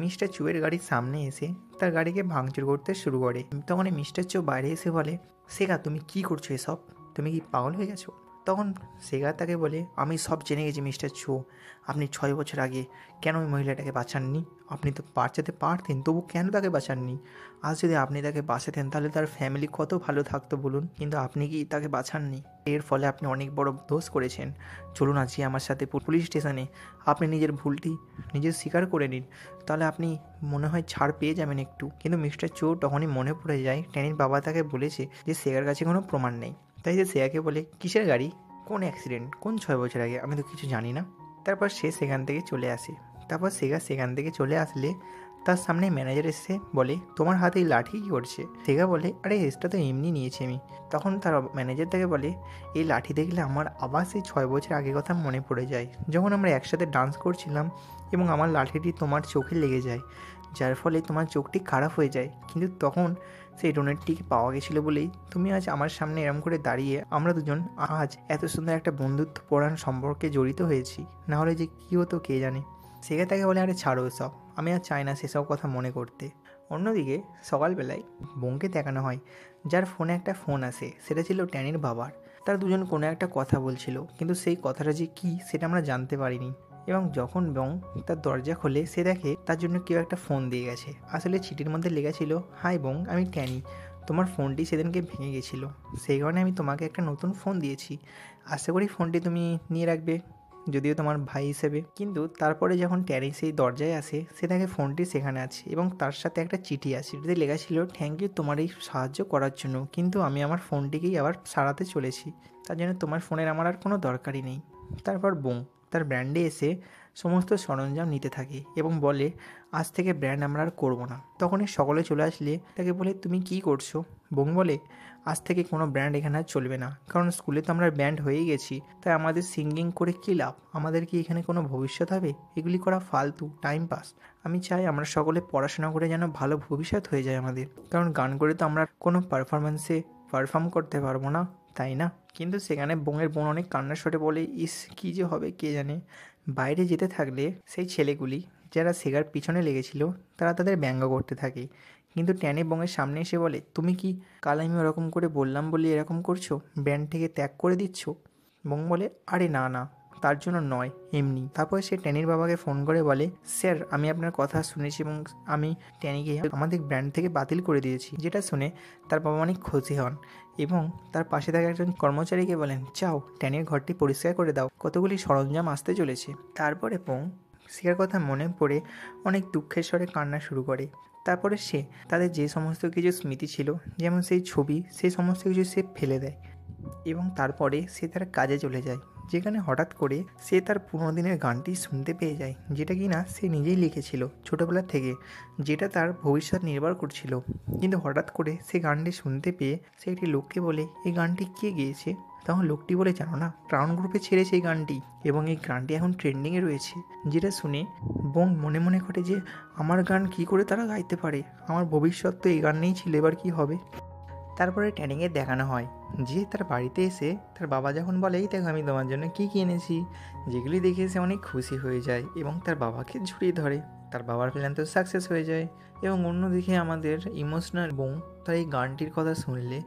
মিস্টার চুয়ের গাড়ির সামনে এসে তার গাড়িকে ভাঙচুর করতে শুরু করে। তখন মিস্টার চু বাইরে এসে বলে, সেগা তুমি কি করছো এসব, তুমি কি পাগল হয়ে গেছো? তখন সেগা তাকে বলে, আমি সব জেনে গেছি মিস্টার চু, আপনি 6 বছর আগে কেন ওই মহিলাটাকে বাঁচাননি? আপনি তো বাঁচাতে পারতেন, তবু কেন তাকে বাঁচাননি? আজ যদি আপনি তাকে বাঁচাতেন তাহলে তার ফ্যামিলি কত ভালো থাকতো বলুন, কিন্তু আপনি কি তাকে বাঁচাননি? এর ফলে আপনি অনেক বড় দোষ করেছেন। চলুন আজকে আমার সাথে পুলিশ স্টেশনে, আপনি নিজের ভুলটি নিজের স্বীকার করে নিন, তাহলে আপনি মনে হয় ছাড় পেয়ে যাবেন একটু। কিন্তু মিস্টার চো তখনই মনে পড়ে যায় ট্যানির বাবা তাকে বলেছে যে সেগার কাছে কোনো প্রমাণ নেই। তাই সে সেগাকে বলে, কিসের গাড়ি, কোন অ্যাক্সিডেন্ট, কোন 6 বছর আগে, আমি তো কিছু জানি না। তারপর সে সেখান থেকে চলে আসে। তারপর সেগা সেখান থেকে চলে আসলে তার সামনে ম্যানেজার এসে বলে, তোমার হাতে এই লাঠি কী করছে? সেগা বলে, আরে এসটা তো এমনি নিয়েছি আমি। তখন তার ম্যানেজার তাকে বলে, এই লাঠি দেখলে আমার আবার সেই 6 বছর আগে কথা মনে পড়ে যায়, যখন আমরা একসাথে ডান্স করছিলাম এবং আমার লাঠিটি তোমার চোখে লেগে যায়, যার ফলে তোমার চোখটি খারাপ হয়ে যায়। কিন্তু তখন সেই ডোনেটটিকে পাওয়া গেছিলো বলেই তুমি আজ আমার সামনে এরম করে দাঁড়িয়ে আমরা দুজন আজ এত সুন্দর একটা বন্ধুত্বপরায়ণ সম্পর্কে জড়িত হয়েছি, না হলে যে কী হতো কে জানে। সেখানে তাকে বলে, আরে ছাড়ো এসব, আমি আর চাই না সেসব কথা মনে করতে। অন্যদিকে সকালবেলায় বোংকে দেখানো হয়, যার ফোনে একটা ফোন আসে, সেটা ছিল ট্যানির বাবার। তারা দুজন কোনো একটা কথা বলছিল, কিন্তু সেই কথাটা যে কী সেটা আমরা জানতে পারিনি। এবং যখন বোং তার দরজা খোলে, সে দেখে তার জন্য কেউ একটা ফোন দিয়ে গেছে। আসলে চিঠির মধ্যে লেখা ছিল, হাই বোং, আমি ট্যানি, তোমার ফোনটি সেদিনকে ভেঙে গেছিলো, সেই কারণে আমি তোমাকে একটা নতুন ফোন দিয়েছি, আশা করি ফোনটি তুমি নিয়ে রাখবে, যদিও তোমার ভাই হিসেবে। কিন্তু তারপরে যখন ট্যানি সেই দরজায় আসে, সে দেখে ফোনটি সেখানে আছে এবং তার সাথে একটা চিঠি আছে, চিঠিতে লেখা ছিল, থ্যাংক ইউ তোমার এই সাহায্য করার জন্য, কিন্তু আমি আমার ফোনটিকেই আবার সারাতে চলেছি, তার জন্য তোমার ফোনের আমার আর কোনো দরকারই নেই। তারপর বোং তার ব্র্যান্ডে এসে সমস্ত সরঞ্জাম নিতে থাকে এবং বলে, আজ থেকে ব্র্যান্ড আমরা আর করবো না। তখনই সকলে চলে আসলে তাকে বলে, তুমি কি করছো? বোং বলে, আজ থেকে কোনো ব্র্যান্ড এখানে আর চলবে না, কারণ স্কুলে তো আমরা ব্যান্ড হয়েই গেছি, তাই আমাদের সিঙ্গিং করে কী লাভ, আমাদের কি এখানে কোনো ভবিষ্যৎ হবে? এগুলি করা ফালতু টাইম পাস। আমি চাই আমরা সকলে পড়াশোনা করে যেন ভালো ভবিষ্যৎ হয়ে যায় আমাদের, কারণ গান করে তো আমরা কোনো পারফরমেন্সে পারফর্ম করতে পারবো না, তাই না? কিন্তু সেখানে বোনের বোন অনেক কান্নার স্বরে বলে, ইস কী যে হবে কে জানে। বাইরে যেতে থাকলে সেই ছেলেগুলি যারা সেগার পিছনে লেগেছিল তারা তাদের ব্যঙ্গ করতে থাকে, কিন্তু ট্যানি বংয়ের সামনে এসে বলে, তুমি কি কাল আমি ওরকম করে বললাম বলে এরকম করছো, ব্যান্ড থেকে ত্যাগ করে দিচ্ছ? বং বলে, আরে না না, তার জন্য নয়, এমনি। তারপর সে ট্যানির বাবাকে ফোন করে বলে, স্যার আমি আপনার কথা শুনেছি এবং আমি ট্যানিকে আমাদের ব্র্যান্ড থেকে বাতিল করে দিয়েছি। যেটা শুনে তার বাবা অনেক খুশি হন এবং তার পাশে থাকা একজন কর্মচারীকে বলেন, যাও ট্যানির ঘরটি পরিষ্কার করে দাও, কতগুলি সরঞ্জাম আসতে চলেছে। তারপরে বং সেগার কথা মনে পড়ে অনেক দুঃখের স্বরে কান্না শুরু করে। তারপরে সে তাদের যে সমস্ত কিছু স্মৃতি ছিল, যেমন সেই ছবি, সেই সমস্ত কিছু সে ফেলে দেয় এবং তারপরে সে তার কাজে চলে যায়, যেখানে হঠাৎ করে সে তার পুরোনো দিনের গানটি শুনতে পেয়ে যায়, যেটা কিনা সে নিজেই লিখেছিল ছোটোবেলা থেকে, যেটা তার ভবিষ্যৎ নির্ভর করছিল। কিন্তু হঠাৎ করে সে গানটি শুনতে পেয়ে সে একটি লোককে বলে, এই গানটি কে গেয়েছে? তখন লোকটি বলে, জানো না, ক্রাউন গ্রুপে ছেড়েছে এই গানটি এবং এই গানটি এখন ট্রেন্ডিংয়ে রয়েছে। যেটা শুনে বোন মনে মনে ঘটে যে আমার গান কি করে তারা গাইতে পারে, আমার ভবিষ্যৎ তো এই গান নিয়েই ছিল, এবার কী হবে। তারপরে ট্যানিংয়ে দেখানো হয় যে তার বাড়িতে এসে তার বাবা যখন বলে, এই দেখো আমি তোমার জন্য কী কী এনেছি, যেগুলি দেখে সে অনেক খুশি হয়ে যায় এবং তার বাবাকে জড়িয়ে ধরে। তার বাবার প্ল্যান তো সাকসেস হয়ে যায় এবং অন্যদিকে আমাদের ইমোশনাল বোন তার এই গানটির কথা শুনলে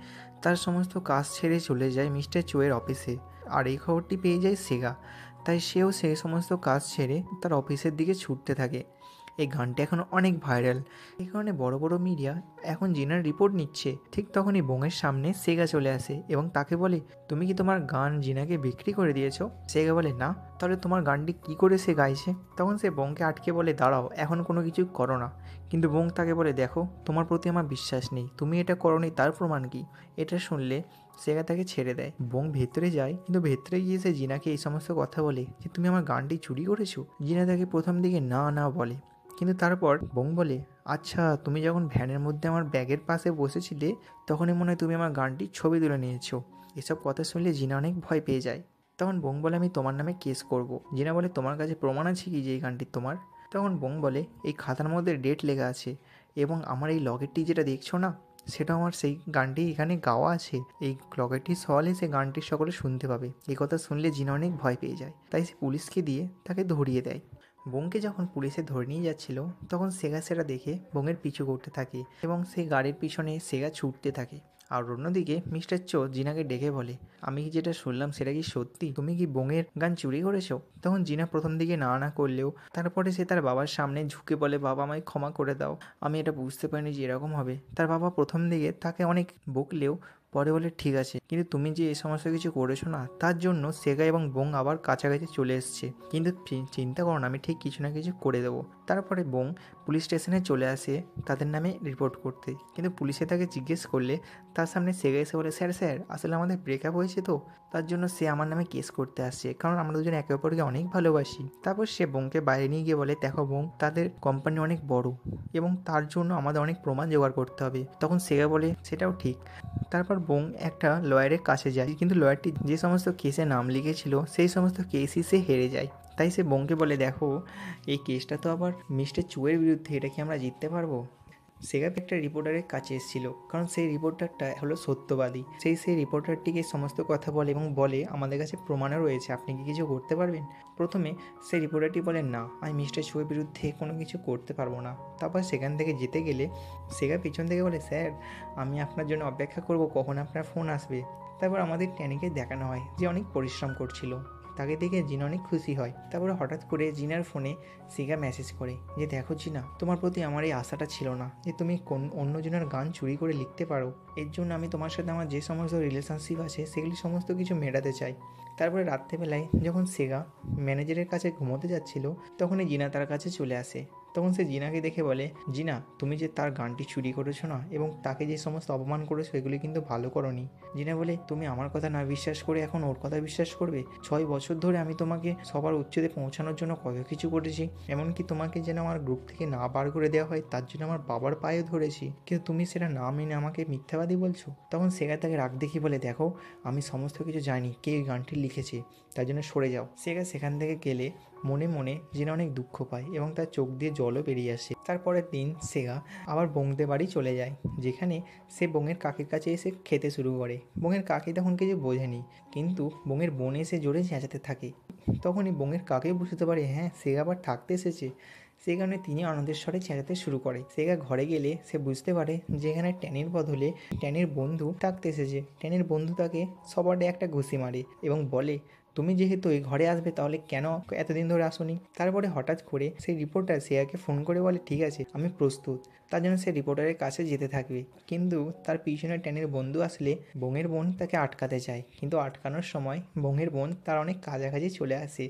তার সমস্ত কাজ ছেড়ে চলে যায় মিস্টার চোয়ের অফিসে। আর এই খবরটি পেয়ে যায় সেগা, তাই সেও সেই সমস্ত কাজ ছেড়ে তার অফিসের দিকে ছুটতে থাকে। এই গানটা এখন অনেক ভাইরাল, এই কারণে বড় বড় মিডিয়া এখন জিনার রিপোর্ট নিচ্ছে। ঠিক তখনই বোংয়ের সামনে সেগা চলে আসে এবং তাকে বলে, তুমি কি তোমার গান জিনাকে বিক্রি করে দিয়েছো? সেগা বলে, না। তাহলে তোমার গানটি কি করে সে গাইছে? তখন সে বোংকে আটকে বলে, দাঁড়াও, এখন কোনো কিছু করো না। কিন্তু বোং তাকে বলে, দেখো তোমার প্রতি আমার বিশ্বাস নেই, তুমি এটা করোনি তার প্রমাণ কি? এটা শুনলে সেগা তাকে ছেড়ে দেয়। বোং ভেতরে যায়, কিন্তু ভেতরে গিয়ে সে জিনাকে এই সমস্ত কথা বলে যে তুমি আমার গানটি চুরি করেছো। জিনা তাকে প্রথম দিকে না না বলে, কিন্তু তারপর বোং বলে, আচ্ছা তুমি যখন ভ্যানের মধ্যে আমার ব্যাগের পাশে বসেছিলে তখনই মনে হয় তুমি আমার গানটির ছবি তুলে নিয়েছো। এসব কথা শুনলে জিনা অনেক ভয় পেয়ে যায়। তখন বোং বলে, আমি তোমার নামে কেস করব। জিনা বলে, তোমার কাছে প্রমাণ আছে কি যে এই গানটি তোমার? তখন বোং বলে, এই খাতার মধ্যে ডেট লেখা আছে এবং আমার এই লকেটটি যেটা দেখছো না, সেটা আমার সেই গানটি এখানে গাওয়া আছে। এই লকেটটির সওয়ালে সে গানটির সকলে শুনতে পাবে। এই কথা শুনলে জিনা অনেক ভয় পেয়ে যায়, তাই সে পুলিশকে দিয়ে তাকে ধরিয়ে দেয়। বোংকে যখন পুলিশে ধরে নিয়ে যাচ্ছিল তখন সেগা সেটা দেখে বোংয়ের পিছু করতে থাকে এবং সেই গাড়ির পিছনে সেগা ছুটতে থাকে। আর অন্যদিকে মিস্টার চো জিনাকে ডেকে বলে, আমি কি যেটা শুনলাম সেটা কি সত্যি? তুমি কি বোংয়ের গান চুরি করেছো? তখন জিনা প্রথম দিকে না না করলেও তারপরে সে তার বাবার সামনে ঝুঁকে বলে, বাবা আমায় ক্ষমা করে দাও, আমি এটা বুঝতে পারিনি যে এরকম হবে। তার বাবা প্রথম দিকে তাকে অনেক বকলেও পরে বলে, ঠিক আছে, কিন্তু তুমি যে এই সমস্ত কিছু করেছো না, তার জন্য সেগা এবং বোং আবার কাছাকাছি চলে এসছে, কিন্তু চিন্তা করো না, আমি ঠিক কিছু না কিছু করে দেবো। তারপরে বোং পুলিশ স্টেশনে চলে আসে তাদের নামে রিপোর্ট করতে, কিন্তু পুলিশে তাকে জিজ্ঞেস করলে তার সামনে সেগা এসে বলে, স্যার স্যার আসলে আমাদের ব্রেকআপ হয়েছে, তো তার জন্য সে আমার নামে কেস করতে আসছে, কারণ আমরা দুজন একে অপরকে অনেক ভালোবাসি। তারপর সে বোংকে বাইরে নিয়ে গিয়ে বলে, দেখো বোং, তাদের কোম্পানি অনেক বড় এবং তার জন্য আমাদের অনেক প্রমাণ জোগাড় করতে হবে। তখন সেগা বলে, সেটাও ঠিক। তারপর বোং একটা লয়ারের কাছে যায়, কিন্তু লয়ারটি যে সমস্ত কেসে নাম লিখেছিল সেই সমস্ত কেসই সে হেরে যায়। তাই সে বোংকে বলে, দেখো এই কেসটা তো আবার মিস্টার চুয়ের বিরুদ্ধে, এটা কি আমরা জিততে পারবো? সেগা একটা রিপোর্টারের কাছে এসেছিল, কারণ সেই রিপোর্টারটা হলো সত্যবাদী। সেই রিপোর্টারটিকে সমস্ত কথা বলে এবং বলে, আমাদের কাছে প্রমাণও রয়েছে, আপনি কি কিছু করতে পারবেন? প্রথমে সেই রিপোর্টারটি বলে, না, আমি মিস্টার চুয়ের বিরুদ্ধে কোনো কিছু করতে পারবো না। তারপর সেখান থেকে যেতে গেলে সেগা পিছন থেকে বলে, স্যার আমি আপনার জন্য অপেক্ষা করব কখন আপনার ফোন আসবে। তারপর আমাদের ট্যানিকে দেখানো হয় যে অনেক পরিশ্রম করছিল, তাকে দেখে জিনা অনেক খুশি হয়। তারপরে হঠাৎ করে জিনার ফোনে সেগা মেসেজ করে যে, দেখো জিনা, তোমার প্রতি আমার এই আশাটা ছিল না যে তুমি অন্যজনের গান চুরি করে লিখতে পারো। এর জন্য আমি তোমার সাথে আমার যে সমস্ত রিলেশনশিপ আছে সেগুলি সমস্ত কিছু মেটাতে চাই। তারপরে রাত্রেবেলায় যখন সেগা ম্যানেজারের কাছে ঘুমোতে যাচ্ছিল তখনই জিনা তার কাছে চলে আসে। তখন সে জিনাকে দেখে বলে, জিনা তুমি যে তার গানটি চুরি করেছো না এবং তাকে যে সমস্ত অপমান করেছো এগুলি কিন্তু ভালো করোনি। জিনা বলে, তুমি আমার কথা না বিশ্বাস করে এখন ওর কথা বিশ্বাস করবে? 6 বছর ধরে আমি তোমাকে সবার উচ্চতে পৌঁছানোর জন্য কত কিছু করেছি, এমনকি তোমাকে যেন আমার গ্রুপ থেকে না বার করে দেওয়া হয় তার জন্য আমার বাবার পায়ে ধরেছি, কিন্তু তুমি সেটা না মেনে আমাকে মিথ্যাবাদী বলছো। তখন সেগা তাকে রাগ দেখি বলে, দেখো আমি সমস্ত কিছু জানি কে এই গানটি লিখেছে, তার জন্য সরে যাও। সেগা সেখান থেকে গেলে মনে মনে জিনা অনেক দুঃখ পায় এবং তার চোখ দিয়ে জলও বেরিয়ে আসে। তারপরের দিন সেগা আবার বোংদের বাড়ি চলে যায়, যেখানে সে বোংয়ের কাকির কাছে এসে খেতে শুরু করে। বোংয়ের কাকি তখন কিছু বোঝেনি, কিন্তু বোংয়ের বোন এসে জোরে চেঁচাতে থাকে। তখনই বোংয়ের কাকি বুঝতে পারে, হ্যাঁ সেগা আবার থাকতে এসেছে। সেই কারণে তিনি আনন্দের স্বরে চেঁচাতে শুরু করে। সেগা ঘরে গেলে সে বুঝতে পারে যে এখানে ট্যানির বদলে ট্যানির বন্ধু থাকতে এসেছে। ট্যানির বন্ধু তাকে সবাডে একটা ঘুষি মারে এবং বলে, তুমি যেহেতু এই ঘরে আসবে তাহলে কেন এতদিন ধরে আসোনি? তারপরে হঠাৎ করে সেই রিপোর্টার সেয়াকে ফোন করে বলে, ঠিক আছে আমি প্রস্তুত। তার জন্য সে রিপোর্টারের কাছে যেতে থাকবে, কিন্তু তার পিছনে ট্যানির বন্ধু আসলে বংয়ের বোন তাকে আটকাতে চায়, কিন্তু আটকানোর সময় বংয়ের বোন তার অনেক কাছাকাছি চলে আসে,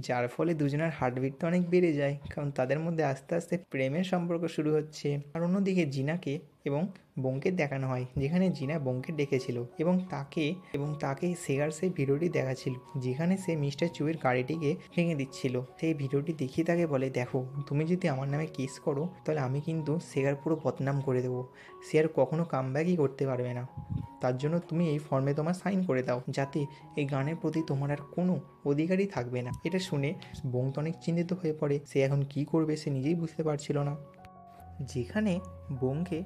যার ফলে দুজনের হার্টবিটটা অনেক বেড়ে যায়, কারণ তাদের মধ্যে আস্তে আস্তে প্রেমের সম্পর্ক শুরু হচ্ছে। আর অন্যদিকে জিনাকে এবং বোংকে দেখানো হয়, যেখানে জিনা বোংকে ডেকেছিল এবং তাকে সেগার সেই ভিডিওটি দেখাচ্ছিল যেখানে সে মিস্টার চুয়ের গাড়িটিকে ভেঙে দিচ্ছিল। সেই ভিডিওটি দেখিয়ে তাকে বলে, দেখো তুমি যদি আমার নামে কেস করো তাহলে আমি কিন্তু সেগার পুরো বদনাম করে দেবো, সে আর কখনো কামব্যাকই করতে পারবে না। তার জন্য তুমি এই ফর্মে তোমার সাইন করে দাও, যাতে এই গানের প্রতি তোমার আর কোনো অধিকারই থাকবে না। এটা শুনে বোং তো অনেক চিন্তিত হয়ে পড়ে, সে এখন কি করবে সে নিজেই বুঝতে পারছিল না। যেখানে বোংকে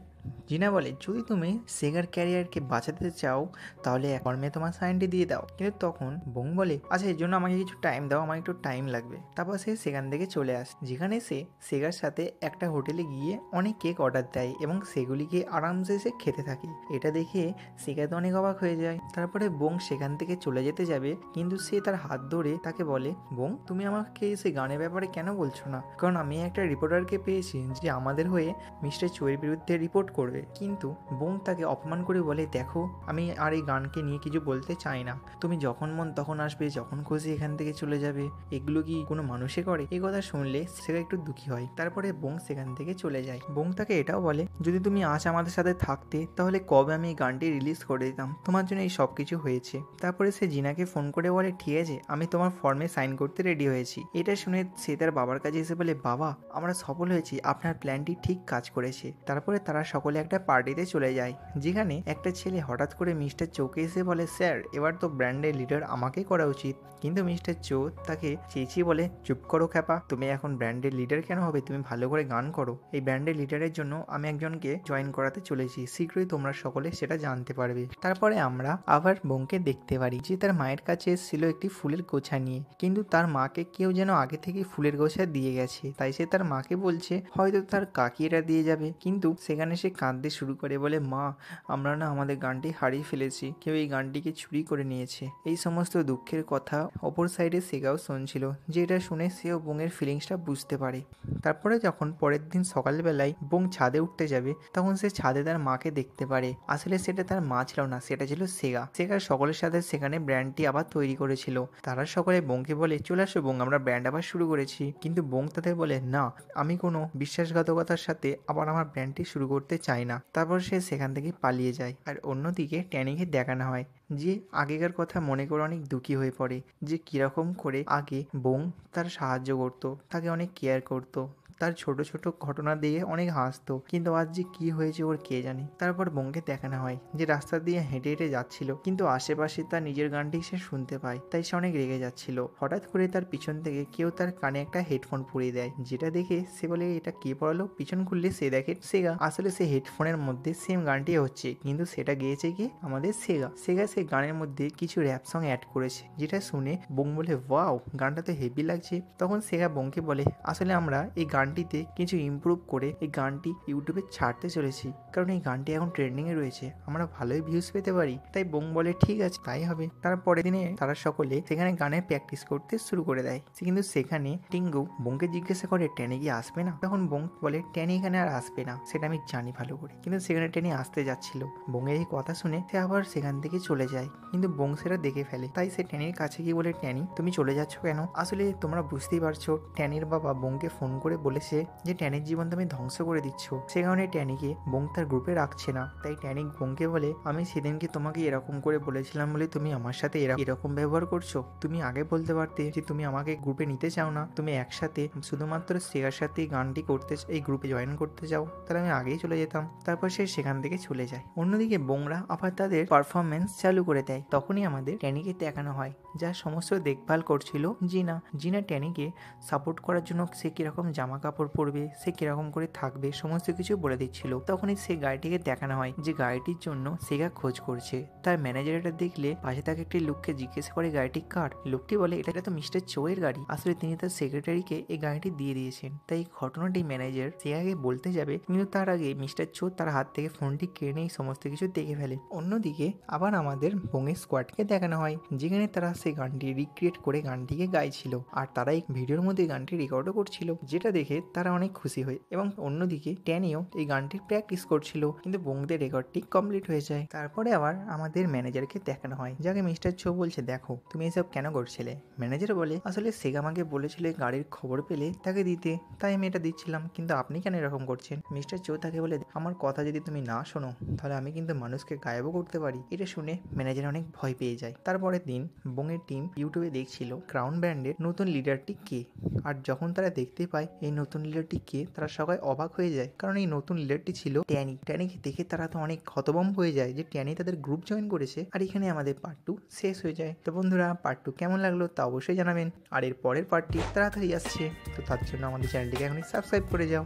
জিনা বলে, যদি তুমি সেগার ক্যারিয়ারকে বাঁচাতে চাও তাহলে ফর্মে তোমার সাইনটি দিয়ে দাও। কিন্তু তখন বোং বলে, আচ্ছা এর জন্য আমাকে কিছু টাইম দাও, আমার একটু টাইম লাগবে। তারপর সে সেখান থেকে চলে আসে, যেখানে সে সেগার সাথে একটা হোটেলে গিয়ে অনেক কেক অর্ডার দেয় এবং সেগুলিকে আরামসে সে খেতে থাকে। এটা দেখে সেগা তো অনেক অবাক হয়ে যায়। তারপরে বোং সেখান থেকে চলে যেতে যাবে, কিন্তু সে তার হাত ধরে তাকে বলে, বোং তুমি আমাকে সে গানের ব্যাপারে কেন বলছো না? কারণ আমি একটা রিপোর্টারকে পেয়েছি যে আমাদের হয়ে মিস্টার চুয়ের বিরুদ্ধে রিপোর্ট করবে। কিন্তু বোং তাকে অপমান করে বলে, দেখো আমি আর এই গানকে নিয়ে কিছু বলতে চাই না, তুমি যখন মন তখন আসবে, যখন খুশি এখান থেকে চলে যাবে, এগুলো কি কোনো মানুষে করে? এই কথা শুনলে সেটা একটু দুঃখী হয়। তারপরে বোং সেখান থেকে চলে যায়। বোং তাকে এটাও বলে, যদি তুমি আজ আমাদের সাথে থাকতে তাহলে কবে আমি এই গানটি রিলিজ করে দিতাম, তোমার জন্য এই সব কিছু হয়েছে। তারপরে সে জিনাকে ফোন করে বলে, ঠিক আছে আমি তোমার ফর্মে সাইন করতে রেডি হয়েছি। এটা শুনে সে তার বাবার কাছে এসে বলে, বাবা আমরা সফল হয়েছি, আপনার প্ল্যানটি ঠিক কাজ করেছে। তারপরে তারা সকলে একটা পার্টিতে চলে যায়, যেখানে একটা ছেলে হঠাৎ করে মিস্টার চৌকে এসে বলে, স্যার এবার তো ব্র্যান্ডের লিডার আমাকেই করা উচিত। কিন্তু মিস্টার চৌ তাকে চেঁচিয়ে বলে, চুপ করো খ্যাপা, তুমি এখন ব্র্যান্ডের লিডার কেন হবে? তুমি ভালো করে গান করো। এই ব্র্যান্ডের লিডারের জন্য আমি একজনকে জয়েন করাতে চলেছি, শীঘ্রই তোমরা সকলে সেটা জানতে পারবে। তারপরে আমরা আবার বোংকে দেখতে পারি যে তার মায়ের কাছে এসেছিল একটি ফুলের গোছা নিয়ে, কিন্তু তার মাকে কেউ যেন আগে থেকে ফুলের গোছা দিয়ে গেছে, তাই সে তার মাকে বলছে হয়তো তার কাকি এটা দিয়ে যাবে। কিন্তু সেখানে সে কাঁদতে শুরু করে, বলে, মা আমরা না আমাদের গানটি হারিয়ে ফেলেছি, কেউ এই গানটিকে চুরি করে নিয়েছে। এই সমস্ত দুঃখের কথা অপর সাইডে সেগাও শুনছিল, যে এটা শুনে সেও বোংয়ের ফিলিংসটা বুঝতে পারে। তারপরে যখন পরের দিন সকালবেলায় বোং ছাদে উঠতে যাবে, তখন সে ছাদে তার মাকে দেখতে পারে। আসলে সেটা তার মা ছিল না, সেটা ছিল সেগা। সেগার সকলের সাথে সেখানে ব্র্যান্ডটি আবার তৈরি করেছিল। তারা সকলে বোংকে বলে, চলে আসো বোং, আমরা ব্র্যান্ড আবার শুরু করেছি। কিন্তু বোং তাদের বলে, না আমি কোনো বিশ্বাসঘাতকতার সাথে আবার আমার ব্র্যান্ডটি শুরু করতে চাই না। তারপর সে সেখান থেকে পালিয়ে যায়। আর অন্যদিকে ট্যানিকে দেখানো হয়, যে আগেকার কথা মনে করে অনেক দুঃখী হয়ে পড়ে, যে কিরকম করে আগে বোং তার সাহায্য করত, তাকে অনেক কেয়ার করত, তার ছোট ছোট ঘটনা দিয়ে অনেক হাসতো, কিন্তু আজ যে কি হয়েছে ওর কে জানে। তারপর বোংকে দেখানো হয় যে রাস্তা দিয়ে হেঁটে হেঁটে যাচ্ছিল, কিন্তু আশেপাশে তার নিজের গানটি সে শুনতে পায়, তাই সে অনেক রেগে যাচ্ছিল। হঠাৎ করে তার পিছন থেকে কেউ তার কানে একটা হেডফোন পরিয়ে দেয়, যেটা দেখে সে বলে, এটা কে পড়ালো? পিছন খুললে সে দেখে সেগা। আসলে সে হেডফোনের মধ্যে সেম গানটি হচ্ছে, কিন্তু সেটা গেয়েছে কি আমাদের সেগা। সে গানের মধ্যে কিছু র্যাপ সং অ্যাড করেছে, যেটা শুনে বোং বলে, ওয়াও গানটা তো হেভি লাগছে। তখন সেগা বোংকে বলে, আসলে আমরা এই গানটিতে কিছু ইমপ্রুভ করে এই গানটি ইউটিউবে ছাড়তে চলেছি, কারণ এই গানটি এখন ট্রেন্ডিং এ রয়েছে, আমরা ভালোই ভিউজ পেতে পারি। তাই বোং বলে, ঠিক আছে তাই হবে। তারপরের দিনে তারা সকলে সেখানে গানের প্র্যাকটিস করতে শুরু করে দেয়। কিন্তু সেখানে টিঙ্গু বোংকে জিজ্ঞাসা করে, ট্যানি কি আসবে না? তখন বোং বলে, ট্যানি এখানে আর আসবে না, সেটা আমি জানি ভালো করে। কিন্তু সেখানে ট্যানি আসতে যাচ্ছিল। বোংয়ের এই কথা শুনে সে আবার সেখান থেকে চলে যায়, কিন্তু বোং সেটা দেখে ফেলে। তাই সে ট্যানির কাছে গিয়ে বলে, ট্যানি তুমি চলে যাচ্ছ কেন? আসলে তোমরা বুঝতেই পারছো, ট্যানির বাবা বোংকে ফোন করে বলেছে যে ট্যানির জীবন তুমি ধ্বংস করে দিচ্ছ, সে কারণে ট্যানিকে বোং তার গ্রুপে রাখছে না। তাই ট্যানি বোংকে বলে, আমি সেদিনকে তোমাকে এরকম করে বলেছিলাম বলে তুমি আমার সাথে এরকম ব্যবহার করছো, তুমি আগে বলতে পারতে যে তুমি আমাকে গ্রুপে নিতে চাও না, তুমি একসাথে শুধুমাত্র সেগার সাথে গানটি করতে, এই গ্রুপে জয়েন করতে চাও, তাহলে আমি আগেই চলে যেতাম। তারপর সে সেখান থেকে চলে যায়। অন্যদিকে বোংরা আবার তাদের পারফরমেন্স চালু করে দেয়। তখনই আমাদের ট্যানিকে দেখানো হয়, যা সমস্ত দেখভাল করছিল জিনা। ট্যানিকে সাপোর্ট করার জন্য সে কিরকম জামা কাপড় পরবে, সে কিরকম করে থাকবে, সমস্ত কিছু বলে দিচ্ছিল। তখনই সে গাড়িটিকে দেখানো হয় যে গাড়িটির জন্য সেগা খোঁজ করছে। তার ম্যানেজার এটা দেখলে পাশে থাকা একটি লোককে জিজ্ঞেস করে গাড়িটি কার। লোকটি বলে এটা তো মিস্টার চো এর গাড়ি, আসলে তিনি তার সেক্রেটারিকে এই গাড়িটি দিয়ে দিয়েছেন। তাই এই ঘটনাটি ম্যানেজার সেগাকে বলতে যাবে, কিন্তু তার আগে মিস্টার চো তার হাত থেকে ফোনটি কেড়ে নিয়ে সমস্ত কিছু দেখে ফেলে। অন্যদিকে আবার আমাদের বঙের স্কোয়াডকে দেখানো হয়, যেখানে তারা সেই গানটি রিক্রিয়েট করে গানটিকে গাইছিল, আর তারা এই ভিডিওর মধ্যে গানটি রেকর্ডও করছিল, যেটা দেখে তারা অনেক খুশি হয়। এবং অন্যদিকে ট্যানিও এই গানটির প্র্যাকটিস করছিল, কিন্তু বঙদের রেকর্ডটি কমপ্লিট হয়ে যায়। তারপরে আবার আমাদের ম্যানেজারকে দেখানো হয়, যাকে মিস্টার চো বলছে, দেখো তুমি এসব কেন করছিলে। ম্যানেজার বলে, আসলে সেগা আমাকে বলেছিল এই গাড়ির খবর পেলে তাকে দিতে, তাই আমি এটা দিচ্ছিলাম, কিন্তু আপনি কেন এরকম করছেন। মিস্টার চো তাকে বলে, আমার কথা যদি তুমি না শোনো তাহলে আমি কিন্তু মানুষকে গায়েবও করতে পারি। এটা শুনে ম্যানেজার অনেক ভয় পেয়ে যায়। তারপরের দিন বঙের টিম ইউটিউবে দেখছিল ক্রাউন ব্র্যান্ডের নতুন লিডারটি কে। আর যখন তারা দেখতে পায় এই নতুন লিডারটি কে, তারা সবাই অবাক হয়ে যায়, কারণ এই নতুন লিডারটি ছিল ট্যানি। ট্যানিকে দেখে তারা তো অনেক হতভম্ব হয়ে যায় যে ট্যানি তাদের গ্রুপ জয়েন করেছে। আর এখানে আমাদের পার্ট 2 শেষ হয়ে যায়। তো বন্ধুরা, পার্ট 2 কেমন লাগলো তা অবশ্যই জানাবেন। আর এর পরের পার্টটি তাড়াতাড়ি আসছে, তো তার জন্য আমাদের চ্যানেলটিকে এখনই সাবস্ক্রাইব করে যাও।